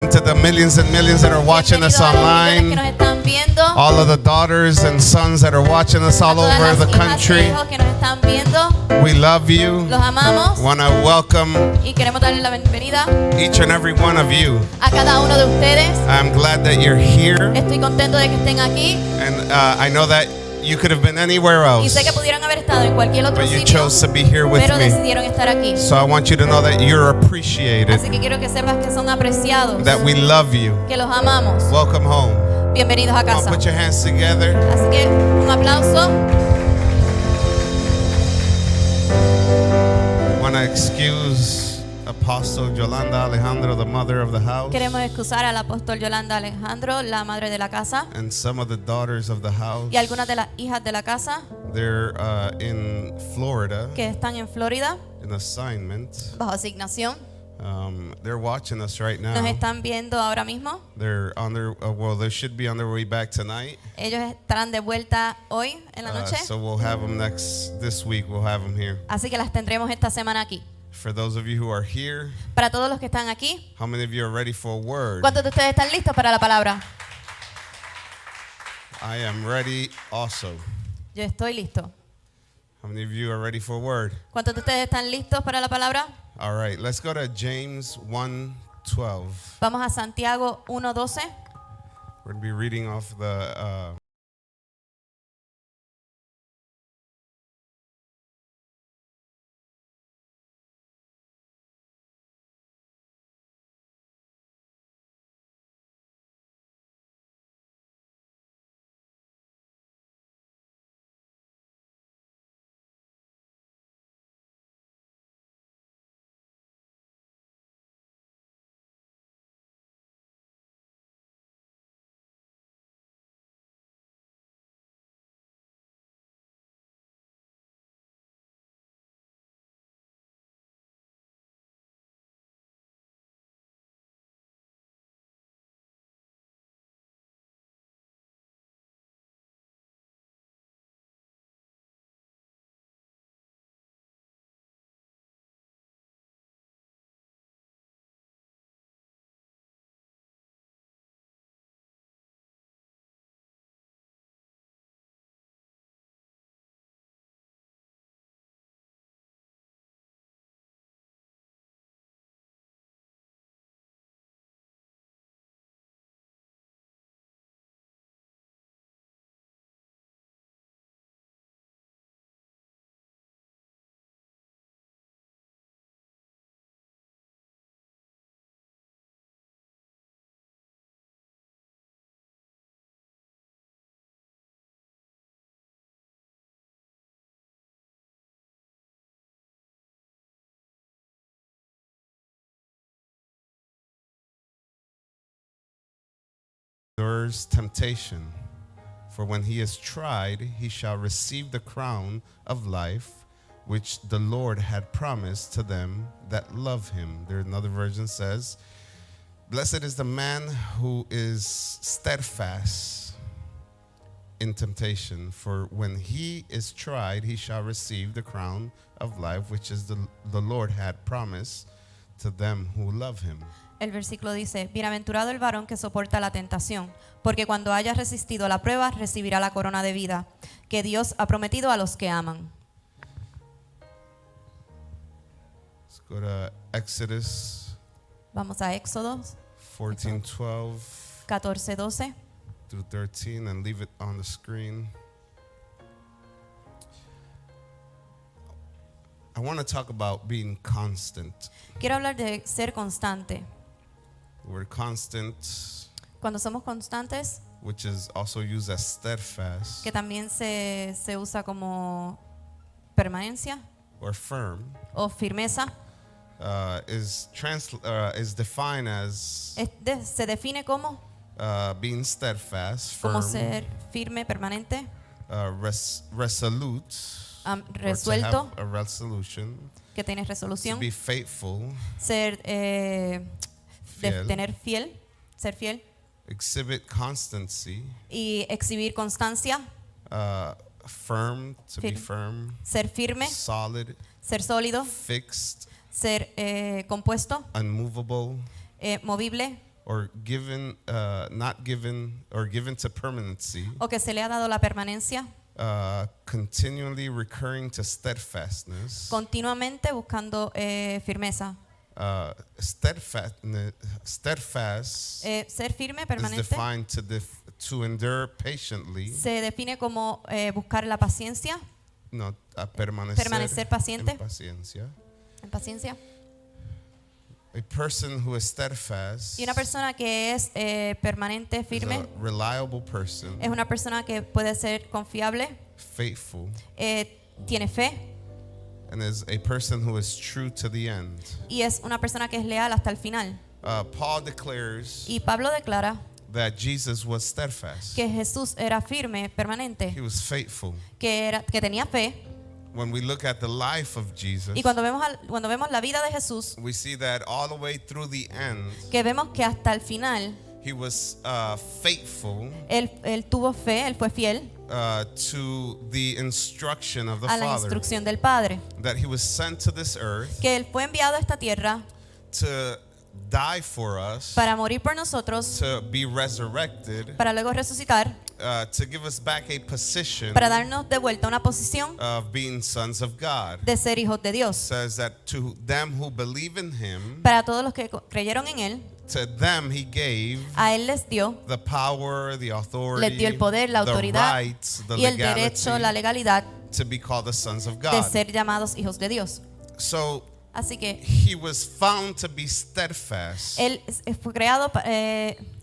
To the millions and millions that are watching us online, all of the daughters and sons that are watching us all over the country, we love you. Want to welcome each and every one of you. I'm glad that you're here, and I know that you could have been anywhere else, but you chose to be here with me. So I want you to know that you're appreciated, that we love you. Welcome home. Bienvenidos a casa. Come on, put your hands together. Así que un aplauso. Want to excuse Apostle Yolanda Alejandro, the mother of the house, Queremos excusar al apóstol Yolanda Alejandro, la madre de la casa, and some of the daughters of the house. y algunas de las hijas de la casa They're in Florida que están en Florida in assignment. bajo asignación. They're watching us right Nos now. están viendo ahora mismo. They're on their well, they should be on their way back tonight. Ellos estarán de vuelta hoy en la noche. So we'll have them this week. We'll have them here. Así que las tendremos esta semana aquí. For those of you who are here, Para todos los que están aquí, how many of you are ready for a word? ¿cuántos de ustedes están listos para la palabra? I am ready also. Yo estoy listo. How many of you are ready for a word? ¿Cuántos de ustedes están listos para la palabra? All right, let's go to James 1:12. Vamos a Santiago 1:12. We're going to be reading off the endures temptation. For when he is tried, he shall receive the crown of life, which the Lord had promised to them that love him. There another version says, blessed is the man who is steadfast in temptation, for when he is tried, he shall receive the crown of life, which is the Lord had promised to them who love him. El versículo dice, bienaventurado el varón que soporta la tentación, porque cuando haya resistido la prueba, recibirá la corona de vida que Dios ha prometido a los que aman. Let's go to Exodus. Vamos a Éxodo 14:12 14:12 through 13 and leave it on the screen. I want to talk about being constant. Quiero hablar de ser constante. The word constant, Cuando somos constantes, which is also used as steadfast que también se usa como permanencia or firm, o firmeza, is defined as se define como being steadfast, como firm, ser firme, permanente, resolute, resuelto, or to have a resolution, que tiene to resolución, be faithful, ser fiel, ser fiel exhibit constancy, y exhibir constancia, firm, to be firm, ser firme, solid, ser sólido, fixed, ser compuesto, unmovable, movible or given, not given, or given to permanency, o que se le ha dado la permanencia, continually recurring to steadfastness. continuamente buscando firmeza. Steadfast Ser firme, is permanente, defined to endure patiently, se define como buscar la paciencia, no, permanecer paciente. en paciencia. en paciencia. A person who is steadfast Y una persona que es permanente, is firme, a reliable person, es una persona que puede ser confiable, faithful, tiene fe and is a person who is true to the end. y es una persona que es leal hasta el final. Paul declares Y Pablo declara that Jesus was steadfast. que Jesús era firme, permanente, He was faithful. que tenía fe. When we look at the life of Jesus, Y cuando vemos la vida de Jesús, we see that all the way through the end, que vemos que hasta el final he was faithful él tuvo fe, él fue fiel to the instruction of the a la Father. instrucción del Padre, That he was sent to this earth que él fue enviado a esta tierra to die for us, para morir por nosotros, to be resurrected, para luego resucitar, to give us back a position para darnos de vuelta una posición of being sons of God. de ser hijos de Dios. Says that to them who believe in him, Para todos los que creyeron en él, to them he gave a él les dio, the power, the authority, les dio el poder, la the autoridad rights, the y el derecho, la legality legalidad to be called the sons of de God. ser llamados hijos de Dios. So Así que he was found to be steadfast. él fue creado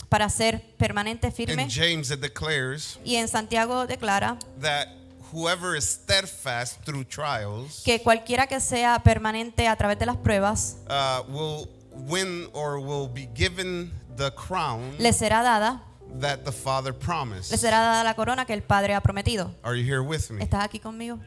para ser permanente, In firme. James it declares Y en Santiago declara that whoever is steadfast through trials que cualquiera que sea permanente a través de las pruebas will win or will be given the crown le será dada that the Father promised. le será dada la corona que el Padre ha prometido. Are you here with me? ¿Estás aquí conmigo?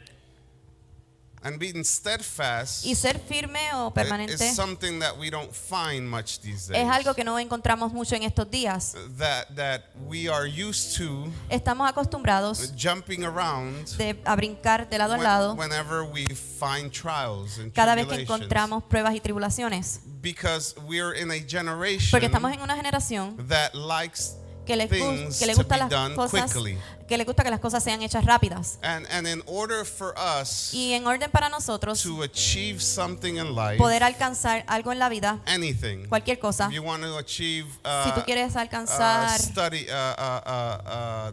And being steadfast Y ser firme o is permanente something that we don't find much these days. es algo que no encontramos mucho en estos días. That we are used to Estamos acostumbrados jumping around a brincar de lado a lado whenever we find trials and cada vez que tribulations. encontramos pruebas y tribulaciones. Because we're in a generation Porque estamos en una generación that likes que le things to gusta be las done cosas, quickly. que le gusta que las cosas sean hechas rápidas. And in order for us Y en orden para nosotros to achieve something in life, poder alcanzar algo en la vida, anything, cualquier cosa, if you want to achieve si tú quieres alcanzar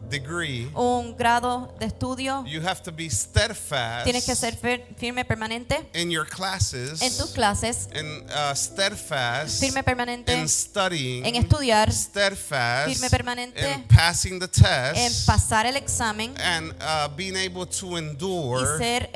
degree, un grado de estudio, you have to be steadfast tienes que ser firme, permanente in your classes, en tus clases, and steadfast firme, permanente in studying, en estudiar, steadfast firme, permanente in passing the test, en pasar el examen and being able to y endure ser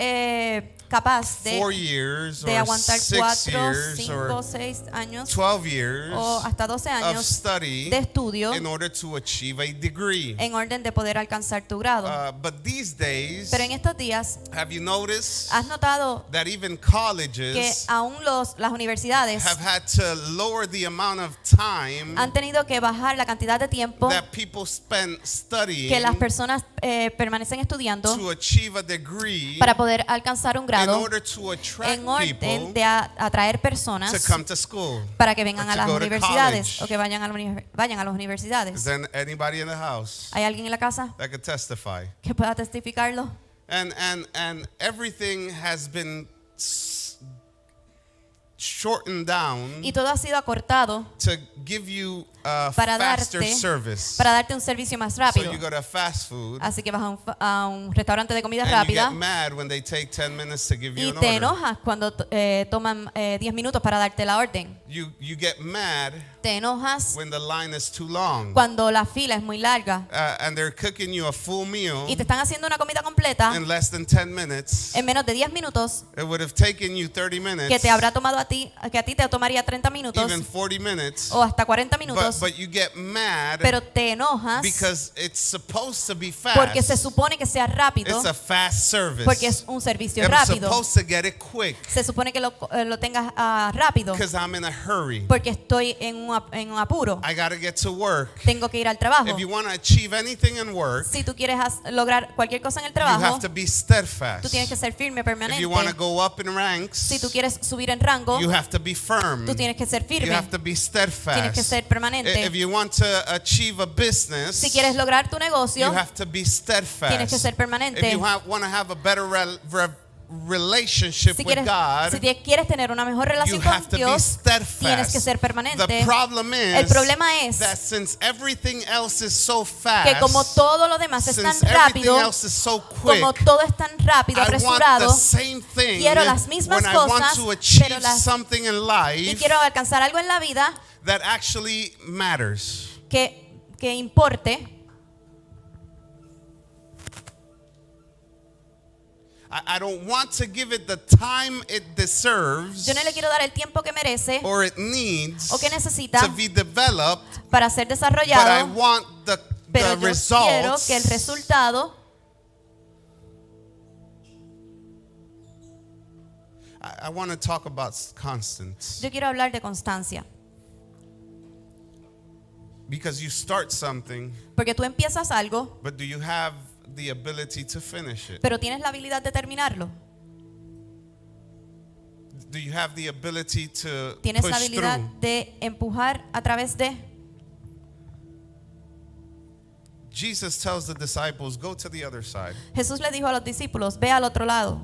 capaz 4 years de or aguantar 6 4, years 5, or 6 años 12 years o hasta 12 of años study de estudio in order to achieve a degree. en orden de poder alcanzar tu grado. But these days, Pero en estos días, have you noticed ¿has notado that even que colleges aún las universidades have had to lower the amount of time han tenido que bajar la cantidad de tiempo that people spend studying que las personas permanecen estudiando to achieve a degree para poder alcanzar un in grado order to attract en orden people de atraer to personas come to school? para que vengan or a to las go to universidades college. o que vayan a las Is universidades. there anybody in the house ¿Hay alguien en la casa that could testify? que pueda testificarlo? And everything has been shortened down Y todo ha sido acortado to give you a para faster darte, service. para darte un servicio más So rápido. you go to fast food Así que vas a un restaurante de comida and you rápida get mad when they take 10 minutes to give you y an te order. enojas cuando toman 10 minutos para darte la orden. You get mad Te enojas when the line is too long. cuando la fila es muy larga And they're cooking you a full meal y te están haciendo una comida completa in less than 10 minutes. en menos de 10 minutos It would have taken you 30 minutes, que te habrá tomado que a ti te tomaría 30 minutos even 40 minutes. o hasta 40 minutos, But you get mad pero te enojas because it's supposed to be fast. porque se supone que sea rápido, It's a fast service. porque es un servicio I'm rápido. supposed to get it quick Se supone que lo tengas rápido because I'm in a hurry. porque estoy en un apuro. I got to get to work. Tengo que ir al trabajo. If you want to achieve anything in work, Si tú quieres lograr cualquier cosa en el you trabajo, have to be steadfast. tú tienes que ser firme, If permanente. you want to go up in ranks, Si tú quieres subir en rango, you have to be firm. tú tienes que ser You firme, have to be tienes que steadfast. ser permanente. permanente. If you want to achieve a business, Si quieres lograr tu negocio, you have to be steadfast. tienes que ser permanente. If you want to have a better relationship Si with God, quieres tener una mejor you relación have con to be Dios, tienes steadfast. que ser permanente. The problem El is problema es that since everything else is so que fast, como todo lo demás es tan since everything rápido, else is so quick, como todo es tan rápido, I want apresurado, the same thing quiero las mismas when I want cosas, to achieve pero las- something in y life quiero alcanzar algo en la vida that actually matters. que importe. I don't want to give it the time it deserves Yo no le quiero dar el tiempo que merece or it needs o que necesita to be developed, para ser but I desarrollado, want the pero yo quiero results. que el resultado. I want to talk about constants, Yo quiero hablar de constancia, because you start something, porque tú empiezas algo, but do you have the ability to finish it? pero tienes la habilidad de terminarlo. Do you have the ability to Tienes push la habilidad through? de empujar a través de. Jesus tells the disciples, go to the other side. Jesús le dijo a los discípulos, ve al otro lado,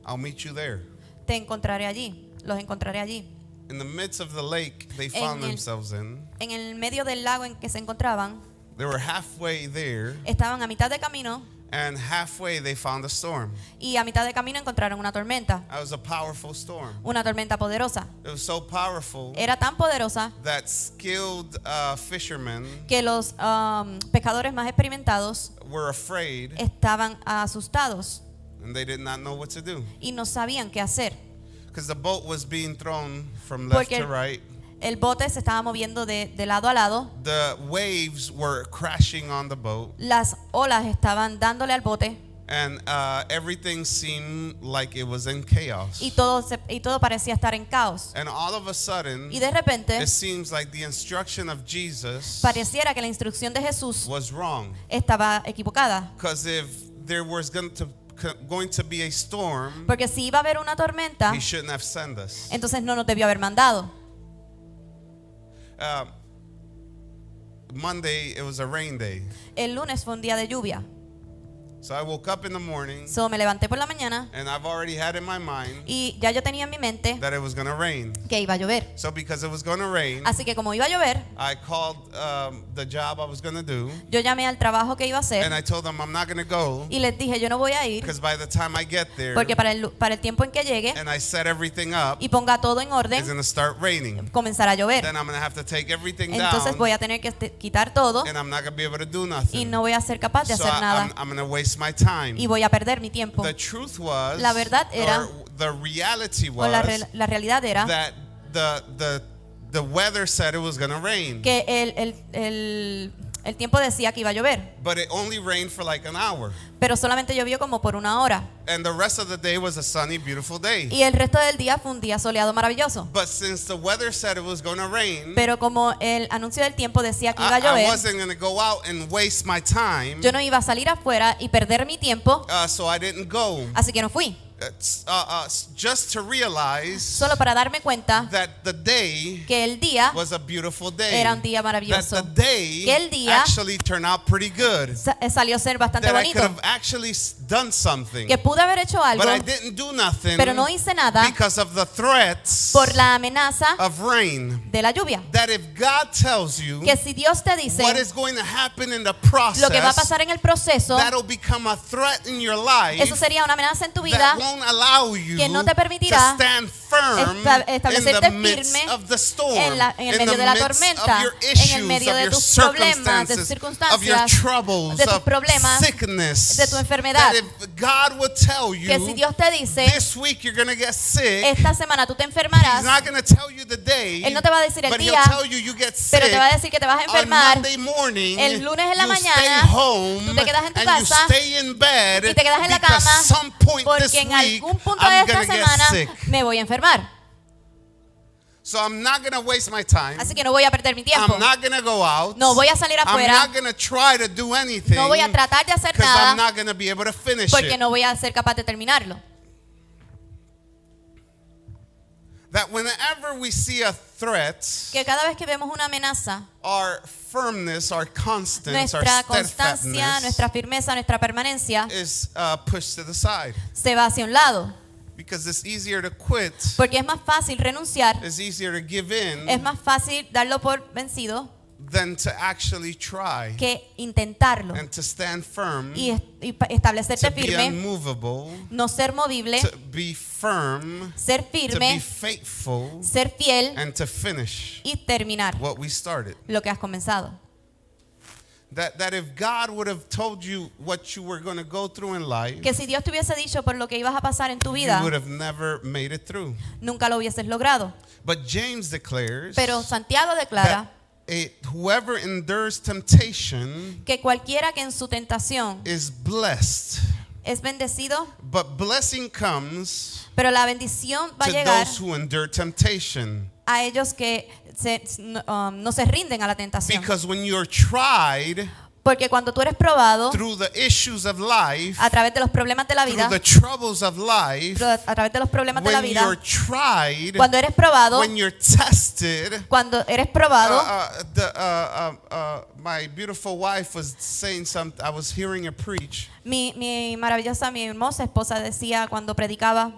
I'll meet you there. te encontraré allí, los encontraré allí. In the midst of the lake they found el- themselves in, En el medio del lago en que se encontraban, they were halfway there, estaban a mitad de camino and halfway they found a storm. y a mitad de camino encontraron una tormenta, That was a powerful storm. una tormenta poderosa. It was so powerful Era tan poderosa that skilled fishermen que los pescadores más experimentados were afraid, estaban asustados and they did not know what to do, y no sabían qué hacer, because the boat was being thrown from left porque to right. el bote se estaba moviendo de lado a lado, The waves were crashing on the boat, las olas estaban dándole al bote and everything seemed like it was in chaos. y todo parecía estar en caos. And all of a sudden, Y de repente it seems like the instruction of Jesus pareciera que la instrucción de Jesús was wrong. estaba equivocada, Because if there was going to be a storm, porque si iba a haber una tormenta, he shouldn't have sent us. entonces no nos debió haber mandado. Monday, it was a rain day. El lunes fue un día de lluvia. So I woke up in the morning, So me levanté por la mañana and I've already had in my mind y ya yo tenía en mi mente that it was going to rain. que iba a llover. So because it was going to rain, Así que como iba a llover, I called the job I was going to do, yo llamé al trabajo que iba a and hacer I told them I'm not going to go, y les dije yo no voy a ir because by the time I get there porque para el tiempo en que llegue and I set everything up, y ponga todo en orden, it's going to start raining. comenzará a llover. Then I'm going to have to take everything Entonces down, voy a tener que quitar todo and I'm not going to be able to do y nothing. no voy a ser capaz de So hacer nada I'm going to waste my time. y voy a perder mi tiempo. The truth was, La verdad era, or the reality O la was, la realidad era that the weather said it was going to rain, que el tiempo decía que iba a llover, but it only rained for like an hour, pero solamente llovió como por una hora and the rest of the day was a sunny, beautiful day. y el resto del día fue un día soleado maravilloso. But since the weather said it was going to rain, Pero como el anuncio del tiempo decía que iba a I llover, wasn't going to go out and waste my time, yo no iba a salir afuera y perder mi tiempo, so I didn't go. así que no fui. Just to realize Solo para darme cuenta that the day que el día was a beautiful day. era un día That maravilloso, the day que el día actually turned out pretty good. salió a ser bastante That I could bonito, have actually done something. que pude haber hecho algo, But I didn't do nothing pero no hice nada because of the threats por la amenaza of rain. de la lluvia. That if God tells you Que si Dios te dice what is going to happen in the process, lo que va a pasar en el proceso, that'll become a threat in your life eso sería una amenaza en tu vida that won't allow you que no te to permitirá stand firm in establecerte the midst firme of the storm, en el in medio the de la midst tormenta, of your en el issues, medio of de your tus problemas, de tus circumstances, of your circunstancias, troubles, de tus of problemas, sickness. de tu enfermedad. That if God would tell you, Que si Dios te dice, this week you're going to get sick, esta semana tú te He's enfermarás, not going to tell you the day, Él no te va a decir el but día, He'll tell you you get sick. pero te va a decir que te vas a On enfermar. Monday morning, El lunes en la you mañana, stay home tú te quedas en tu and casa you stay in bed y te quedas en la because cama some point this porque en week algún punto de I'm esta going to get semana sick. me voy a enfermar. So I'm not going to waste my time. Así que no voy a perder mi tiempo. I'm not going to go out. No voy a salir I'm afuera. not going to try to do anything No voy a tratar de hacer because I'm nada not going to be able to finish porque it. no voy a ser capaz de terminarlo. That whenever we see a threats, que cada vez que vemos una amenaza, our firmness, our constance, our nuestra constancia, steadfastness nuestra firmeza, nuestra permanencia is pushed to the side. se va hacia un lado. Because it's easier to quit, Porque es más fácil renunciar, it's easier to give in es más fácil darlo por vencido than to actually try que intentarlo and to stand firm, y establecerte to be firme, unmovable, no ser movible, to be firm, ser to be firme, faithful, ser fiel and to finish y terminar what we started. lo que has comenzado. That if God would have told you what you were going to go through in life, Que si Dios te hubiese dicho por lo que ibas a pasar en tu you vida, would have never made it through. nunca lo hubieses logrado. But James declares Pero Santiago declara whoever endures temptation que cualquiera que en su tentación is blessed. es bendecido, But blessing comes pero la bendición va a to llegar those who endure temptation. a ellos que no se rinden a la tentación. Because when you're tried Porque cuando tú eres probado through the issues of life, a través de los problemas de la through vida, the troubles of life, a través de los problemas de la when vida, you're tried, cuando eres probado, when you're tested, cuando eres probado, my beautiful wife was saying something. I was hearing her preach, mi maravillosa, mi hermosa esposa decía cuando predicaba,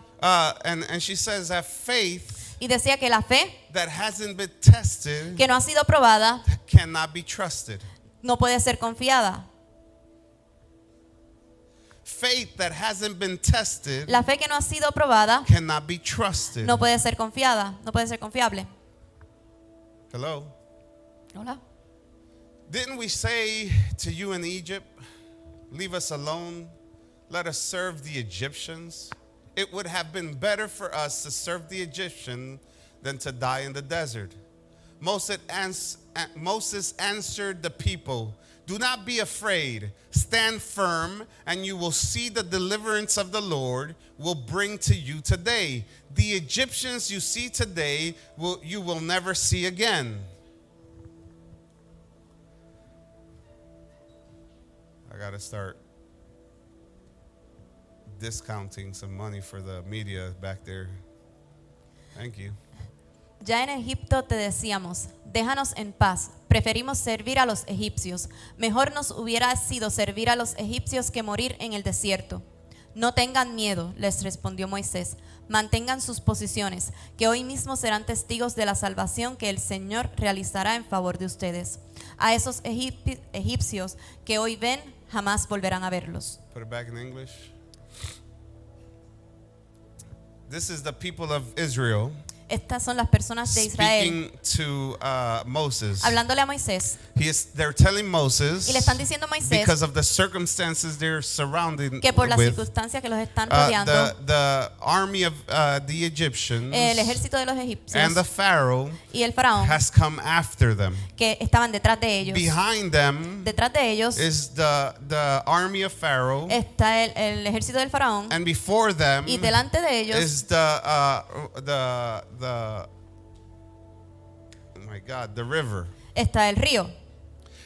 and she says that faith y decía que la fe that hasn't been tested que no ha sido probada cannot be trusted. no puede ser confiada. Faith that hasn't been tested La fe que no ha sido probada cannot be trusted. no puede ser confiada, no puede ser confiable. Hello? Hola. Didn't we say to you in Egypt, leave us alone, let us serve the Egyptians? It would have been better for us to serve the Egyptian than to die in the desert. Moses answered the people, do not be afraid, stand firm, and you will see the deliverance of the Lord will bring to you today. The Egyptians you see today, you will never see again. I got to start discounting some money for the media back there. Thank you. Ya en Egipto te decíamos, déjanos en paz, preferimos servir a los egipcios. Mejor nos hubiera sido servir a los egipcios que morir en el desierto. No tengan miedo, les respondió Moisés. Mantengan sus posiciones, que hoy mismo serán testigos de la salvación que el Señor realizará en favor de ustedes. A esos egipcios que hoy ven, jamás volverán a verlos. Put it back in English. This is the people of Israel Estas son las personas de Israel speaking to Moses. hablándole a Moisés They're telling Moses y le están diciendo a Moisés because of the circumstances they're surrounded que por las with. circunstancias que los están rodeando, The army of the Egyptians el ejército de los and egipcios the Pharaoh y el faraón has come after them. que estaban detrás de ellos. Behind them Detrás de ellos is the army of Pharaoh, está el ejército del faraón and before them y delante de ellos is the oh my God, the river. está el río.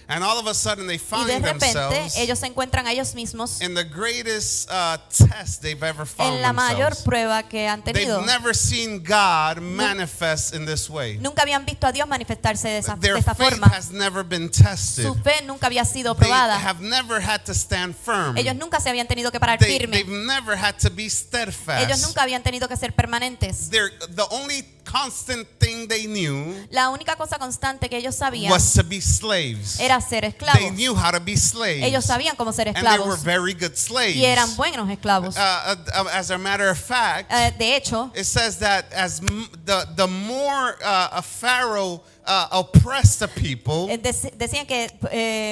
And all of a sudden they Y find de repente themselves ellos se encuentran a ellos mismos in the greatest test they've ever found en la mayor themselves. prueba que han tenido. They've never seen God manifest in this way. Nunca habían visto a Dios manifestarse de Their esta faith forma. has never been tested. Su fe nunca había sido They probada. have never had to stand firm. Ellos nunca se habían tenido que parar They've firme. never had to be Ellos steadfast. nunca habían tenido que ser permanentes. The only constant thing they knew La única cosa constante que ellos sabían was to be slaves. era ser They esclavos. knew how to be slaves. Ellos sabían cómo ser And they were esclavos very good slaves. y eran buenos esclavos. As a matter of fact, De hecho, it says that as the more a Pharaoh oppressed the people, decían que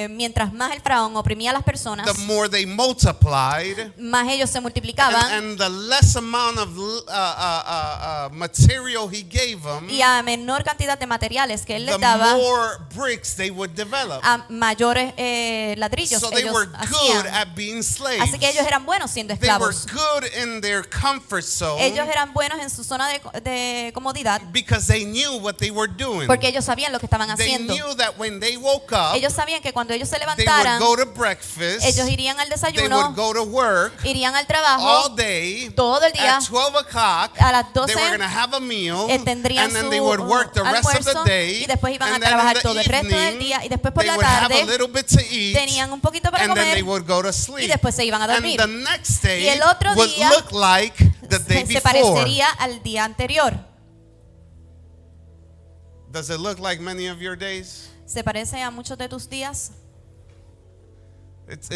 mientras más el faraón oprimía a las personas, the more they multiplied, más ellos se multiplicaban and the less amount of material he gave them, y a menor cantidad de materiales que él the les daba, more bricks they would develop. a mayores ladrillos So they ellos were good hacían. at being slaves. Así que ellos eran buenos siendo They were esclavos. good in their comfort zone Ellos eran buenos en su zona de comodidad because they knew what they were doing. porque ellos Ellos sabían lo que estaban They haciendo. knew that when they woke up, Ellos sabían que cuando ellos se they would levantaran, go to breakfast, ellos irían al they would desayuno, go to work irían al all trabajo, day. todo el día. At 12 o'clock, A las they 12, were going to have a meal, tendrían and then su they would work the rest of the almuerzo day, y después iban a and then in trabajar the todo el resto del evening, día y después por they la would have a tarde little bit to eat, tenían un poquito para and then they comer would go to y sleep. después se iban a And dormir. the next Y day el otro would día look like the day se before. parecería al día anterior. Does it look like many of your days? ¿Se parece a muchos de tus días? It's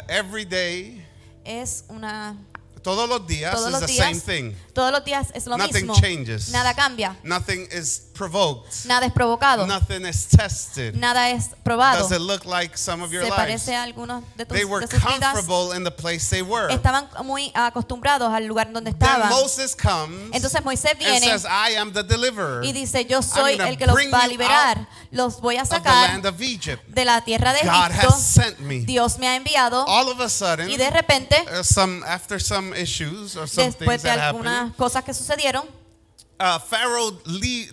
every day, Es una todos los días todos is los the same días, thing. todos los días es lo Nothing mismo. changes. Nada cambia, Nothing is provoked. nada es provocado, Nothing is tested. nada es probado. Does it look like some of your Se lives? parece a algunos de They were sus vidas. comfortable in the place they were. Estaban muy acostumbrados al lugar donde Then estaban. Moses comes Entonces Moisés and viene says, I am the deliverer y dice, yo soy gonna el que los bring va a you liberar. Los voy a of the sacar land of Egypt. de la tierra de God Egipto. has sent me. Dios me ha enviado. All of a sudden, Y de repente, after some issues or some después things de that algunas happened, cosas que sucedieron, Pharaoh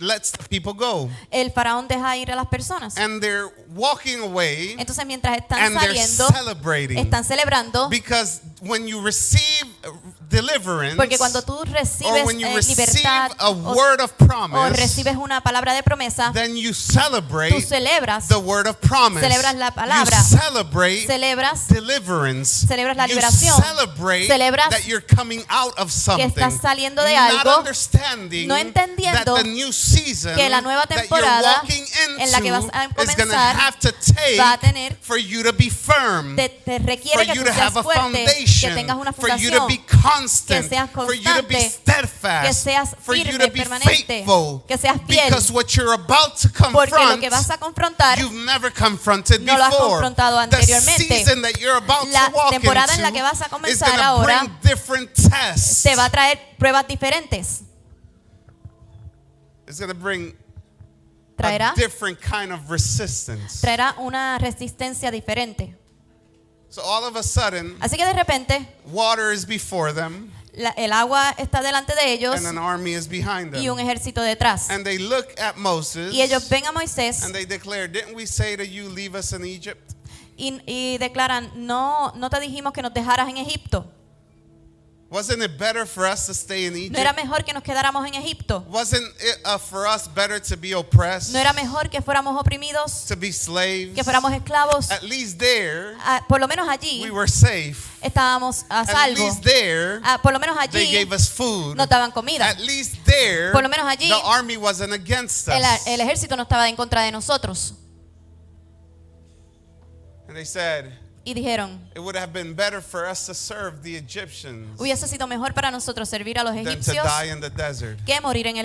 lets the people go. el faraón deja ir a las personas. And they're walking away Entonces mientras están and they're saliendo, celebrating. están celebrando, Because when you receive deliverance, porque cuando tú or recibes when you receive libertad a o word of o promise, recibes una palabra de promesa, then you tú celebrate celebras, the word of promise. celebras la palabra, You celebrate celebras deliverance. celebras la You liberación, celebrate celebras that you're coming out of que something. estás saliendo de Not algo, understanding no entendiendo that the new season que la nueva that you're temporada walking en la que vas into a is going to comenzar have to va a take tener, for you to be firm, te for requiere que you tú to have seas a fuerte, que foundation, tengas una for you to fundación, be constant, que seas for you to be constante, que steadfast, seas for you firme, to be permanente, faithful, que seas fiel, because what you're about to porque lo confront, que vas a confrontar you've never confronted no lo has before. confrontado The anteriormente. season that you're about La to walk temporada en la into que vas a is comenzar going to ahora bring different tests. te va a traer pruebas diferentes. It's going to bring Traerá, a different kind of resistance. traerá una resistencia diferente. So all of a sudden, Así que de repente water is before them el agua está delante de ellos and an army is behind y un them. ejército detrás. And they look at Moses Y ellos ven a Moisés and they declare, didn't we say to you, leave us in Egypt? y declaran, no te dijimos que nos dejaras en Egipto. Wasn't it better for us to stay in ¿No era Egypt? mejor que nos quedáramos en Egipto? Wasn't it for us better to be oppressed, ¿No era mejor que fuéramos oprimidos, to be slaves? que fuéramos esclavos? At least there, Por lo menos allí we were safe. estábamos a At salvo. least there, Por lo menos they allí gave us food. nos daban comida. At least there, Por lo menos allí, the army wasn't against El us. ejército no estaba en contra de nosotros. And they said, Y dijeron, it would have been better for us to serve the Egyptians hubiese sido mejor para nosotros servir a los than to egipcios die in the desert. que morir en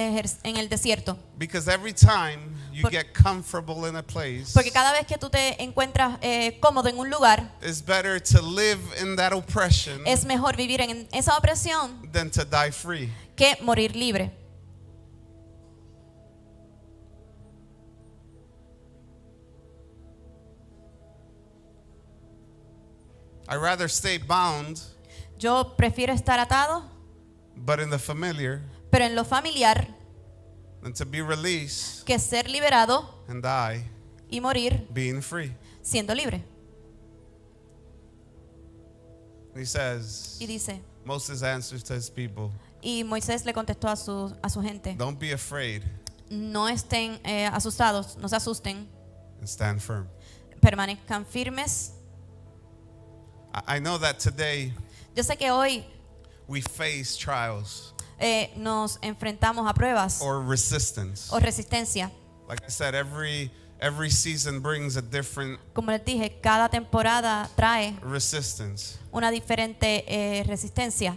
el desierto. Because every time you Por- get comfortable in a place, Porque cada vez que tú te encuentras cómodo en un lugar, it's better to live in that oppression es mejor vivir en esa opresión than to die free. que morir libre. I'd rather stay bound, Yo prefiero estar atado, but in the familiar, pero en lo familiar, than to be released que ser liberado and die y morir being free. siendo libre. He says, Y dice, Moses answers to his people, y Moisés le contestó a su gente, don't be afraid no estén asustados, no se asusten, and stand firm. permanezcan firmes. I know that today Yo sé que hoy we face trials nos enfrentamos a pruebas or resistance. o resistencia. Like I said, every season brings a different Como les dije, cada temporada trae resistance. una diferente resistencia.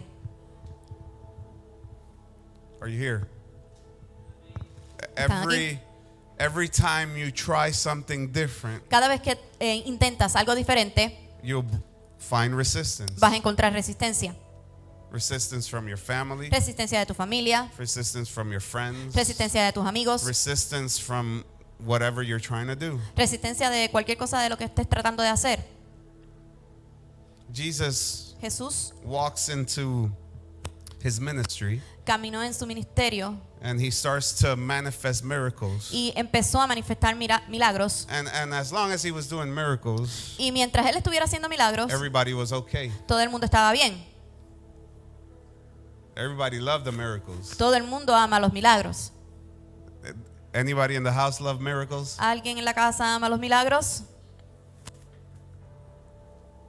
Are you here? ¿Están aquí? Every time you try something different, Cada vez que intentas algo diferente, you'll find resistance. vas a encontrar resistencia. Resistance from your family, Resistencia de tu familia, resistance from your friends, resistencia de tus amigos, resistance from whatever you're trying to do. resistencia de cualquier cosa de lo que estés tratando de hacer. Jesus Jesús walks into his ministry caminó en su ministerio And he starts to manifest miracles. y empezó a manifestar milagros. And as long as he was doing miracles, Y mientras él estuviera haciendo milagros, everybody was okay. todo el mundo estaba bien. Everybody loved the miracles. Todo el mundo ama los milagros. Anybody in the house love miracles? ¿Alguien en la casa ama los milagros?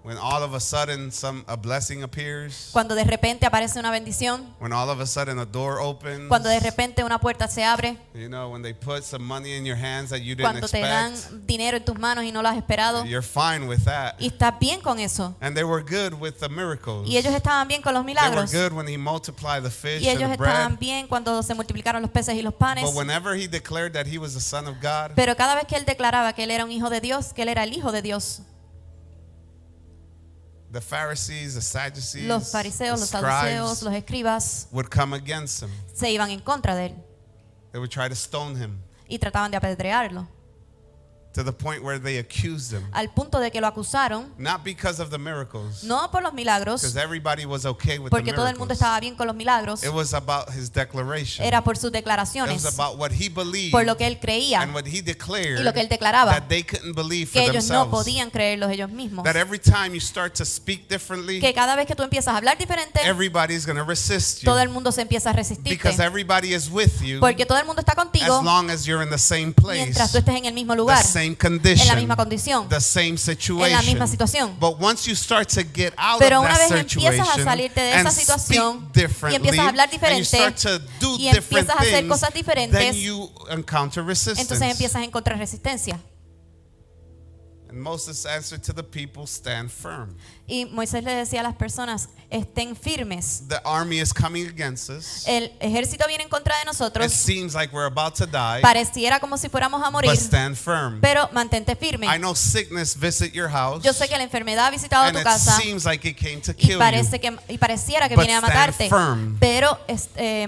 When all of a sudden a blessing appears. Cuando de repente aparece una bendición. When all of a sudden a door opens. Cuando de repente una puerta se abre. You know, when they put some money in your hands that you didn't Cuando te dan expect. dinero en tus manos y no lo has esperado. You're fine with that. Y estás bien con eso. And they were good with the miracles. Y ellos estaban bien con los They were milagros. good when he multiplied the fish Y and ellos the bread. estaban bien cuando se multiplicaron los peces y los panes. But whenever he declared that he was the son of God, Pero cada vez que él declaraba que él era un hijo de Dios, que él era el hijo de Dios, the Pharisees, the Sadducees, los fariseos, the los saduceos, scribes los escribas would come against him. se iban en contra de él They would try to stone him y trataban de apedrearlo, to the point where they accused him. al punto de que lo acusaron, Not because of the miracles, no por los milagros, because everybody was okay with the porque todo el mundo miracles. estaba bien con los milagros, It was about his declaration. era por sus It was declaraciones, about what he believed por lo que él creía and what he declared y lo que él declaraba, that they couldn't believe for que ellos no themselves. podían creerlos ellos mismos. That every time you start to speak differently, Que cada vez que tú empiezas a hablar diferente, everybody's going to resist you. todo el mundo se empieza a resistirte, Because everybody is with you porque todo el mundo está as contigo long as you're in the same place, mientras tú estés en el mismo the lugar, same en la condition, misma condición, the same en la misma situation. situación. But once you start to get out Pero of una that vez empiezas a situation salirte de and esa situación speak differently, y empiezas a hablar and you diferente start to do y different empiezas a hacer things, cosas then diferentes, you encounter resistance. entonces empiezas a encontrar resistencia. And Moses answered to the people, stand firm. Y Moisés le decía a las personas, estén firmes. The army is coming against us. El ejército viene en contra de It nosotros. seems like we're about to die, Pareciera como si fuéramos a morir, but stand firm. pero mantente firme. I know sickness visit your house, Yo sé que la enfermedad ha visitado and tu it casa seems like it came to y, kill you. pareciera que But viene a stand matarte, firm. pero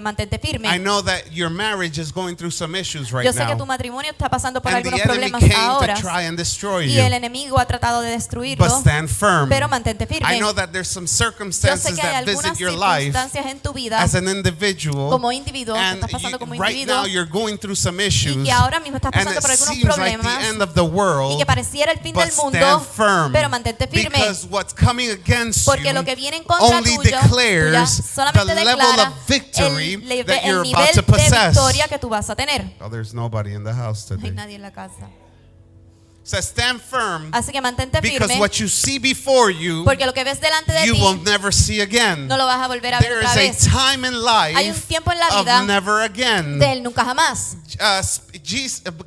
mantente I firme. know that your marriage is going through some issues right Yo sé que tu now, matrimonio está pasando por and the algunos enemy problemas came ahora to try and destroy y el you. enemigo ha tratado de destruirlo, But stand firm. pero mantente I firme. know that there's some Yo sé circumstances que hay that visit algunas your life circunstancias en tu vida as an individual, como individuo, que and estás pasando como right individuo, now you're going through some y issues, que ahora mismo estás and pasando it por algunos seems like problemas the end of the y world, que pareciera el fin but del mundo, stand firm, pero mantente firme, because what's coming against porque you lo que viene en contra only tuya declares the solamente level declara of victory that el you're nivel about to de possess. victoria que tú vas a tener. Oh, there's nobody in the house No hay today. nadie en la casa. Says stand firm, Así que mantente because firme, what you see before you, porque lo que ves delante de you ti will never see again. no lo vas a volver a ver There otra is vez. a time in Hay un life tiempo en la vida of never again. del nunca jamás.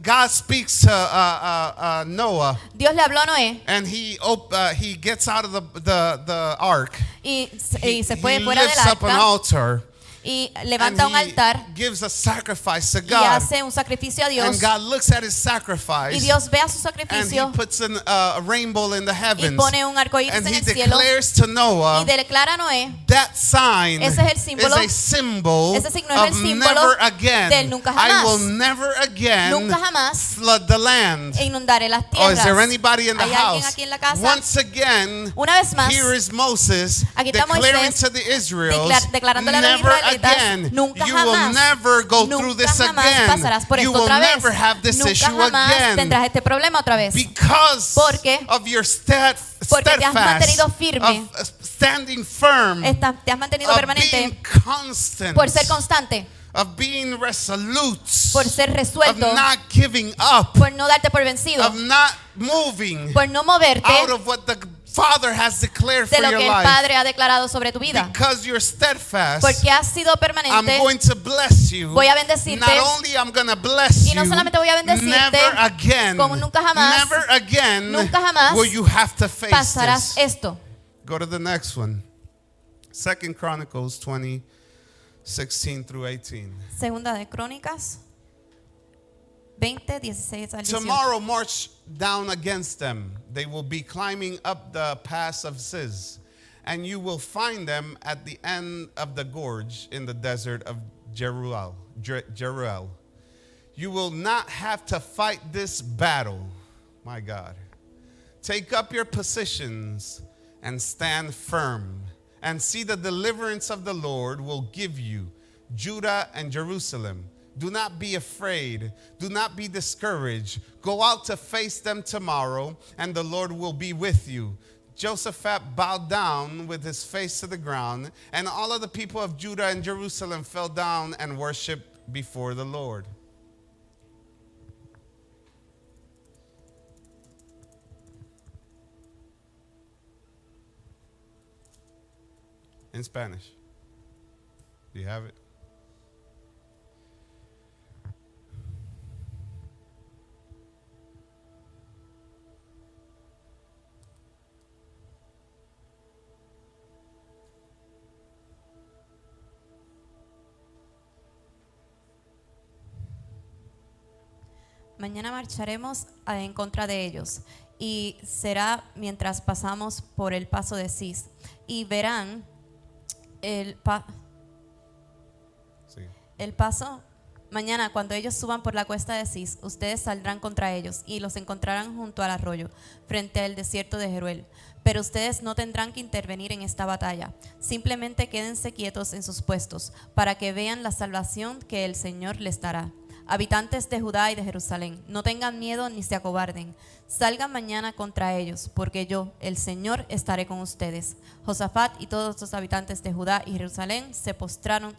God speaks to Noah, Dios le habló a Noé and he gets out of the ark. y He se fue fuera del lifts up an arca altar, y and levanta un altar he gives a sacrifice to y God. hace un sacrificio a Dios, And God looks at his y sacrifice, Dios ve a su and he sacrificio puts a rainbow in the y heavens, pone un arco iris and en he el cielo declares to y Noah, declara a Noé, that sign ese es el símbolo, is a symbol ese signo es el of símbolo never again. del nunca I jamás. will never again nunca jamás flood the land. inundaré las Oh, is tierras. there anybody in the ¿Hay alguien house? aquí en la casa? Once again, Una vez más, here is Moses aquí está declaring Moisés to the Israelites, declarándole a los never israelitas, again. nunca You will jamás, never go through nunca this jamás again. pasarás por You esto will otra vez. never have this Nunca issue jamás again. tendrás este problema otra vez. Because Porque of your porque te has steadfast, mantenido firme, of standing firm, te has mantenido of permanente being constant, por ser constante, of being resolute, por ser of resuelto, not giving up, por no darte por vencido, of not moving por no moverte out of what the Father has declared de for lo your que el life. Padre ha declarado sobre tu vida. Because you're steadfast, Porque has sido I'm permanente, going to bless you. voy a bendecirte. Not only I'm going to bless Y no you, solamente voy a bendecirte, never again, como nunca jamás, never again nunca jamás will you have to face pasarás this. esto. Go to the next one. 2 Chronicles 20:16 through 18. Segunda de Crónicas 20, 16 al 18. Tomorrow march down against them. They will be climbing up the pass of Ziz, and you will find them at the end of the gorge in the desert of Jeruel. You will not have to fight this battle. My God. Take up your positions and stand firm, and see the deliverance of the Lord will give you Judah and Jerusalem, do not be afraid. Do not be discouraged. Go out to face them tomorrow, and the Lord will be with you. Jehoshaphat bowed down with his face to the ground, and all of the people of Judah and Jerusalem fell down and worshiped before the Lord. In Spanish. Do you have it? Mañana marcharemos en contra de ellos, y será mientras pasamos por el paso de Cis, y verán el paso. Mañana, cuando ellos suban por la cuesta de Cis, ustedes saldrán contra ellos y los encontrarán junto al arroyo, frente al desierto de Jeruel. Pero ustedes no tendrán que intervenir en esta batalla. Simplemente quédense quietos en sus puestos, para que vean la salvación que el Señor les dará. Habitantes de Judá y de Jerusalén, no tengan miedo ni se acobarden. Salgan mañana contra ellos, porque yo, el Señor, estaré con ustedes. Josafat y todos los habitantes de Judá y Jerusalén se postraron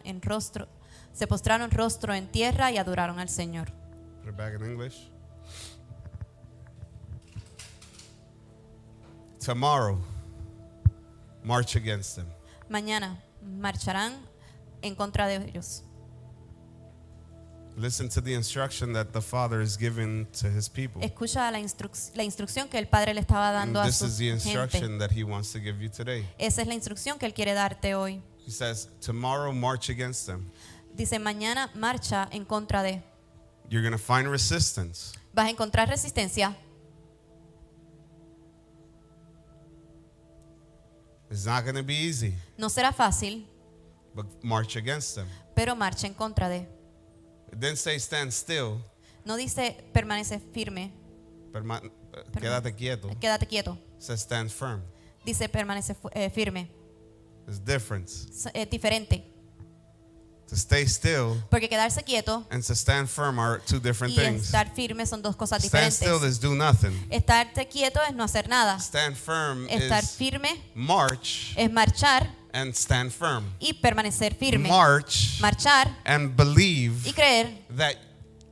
rostro en tierra y adoraron al Señor. Put it back in English. Tomorrow, march against them. Mañana marcharán en contra de ellos. Listen to the instruction that the Father is giving to his people. Escucha la instrucción que el Padre le estaba dando And a this su is the gente. instruction that he wants to give you today. Esa es la instrucción que Él quiere darte hoy. He says, tomorrow march against them. Dice, mañana marcha en contra de. You're going to find resistance. Vas a encontrar resistencia. It's not going to be easy, No será fácil, but march against them. pero marcha en contra de. It didn't say stand still. No dice permanece firme, Quédate quieto. It quédate quieto. says stand firm. Dice permanece firme. There's difference. Es diferente, To stay still porque quedarse quieto and to stand firm are two different y things. estar firme son dos cosas Stand still diferentes. is do nothing. Estarte quieto es no hacer nada. Stand firm Estar is firme march es marchar and stand firm. y permanecer firme. March Marchar and believe y creer that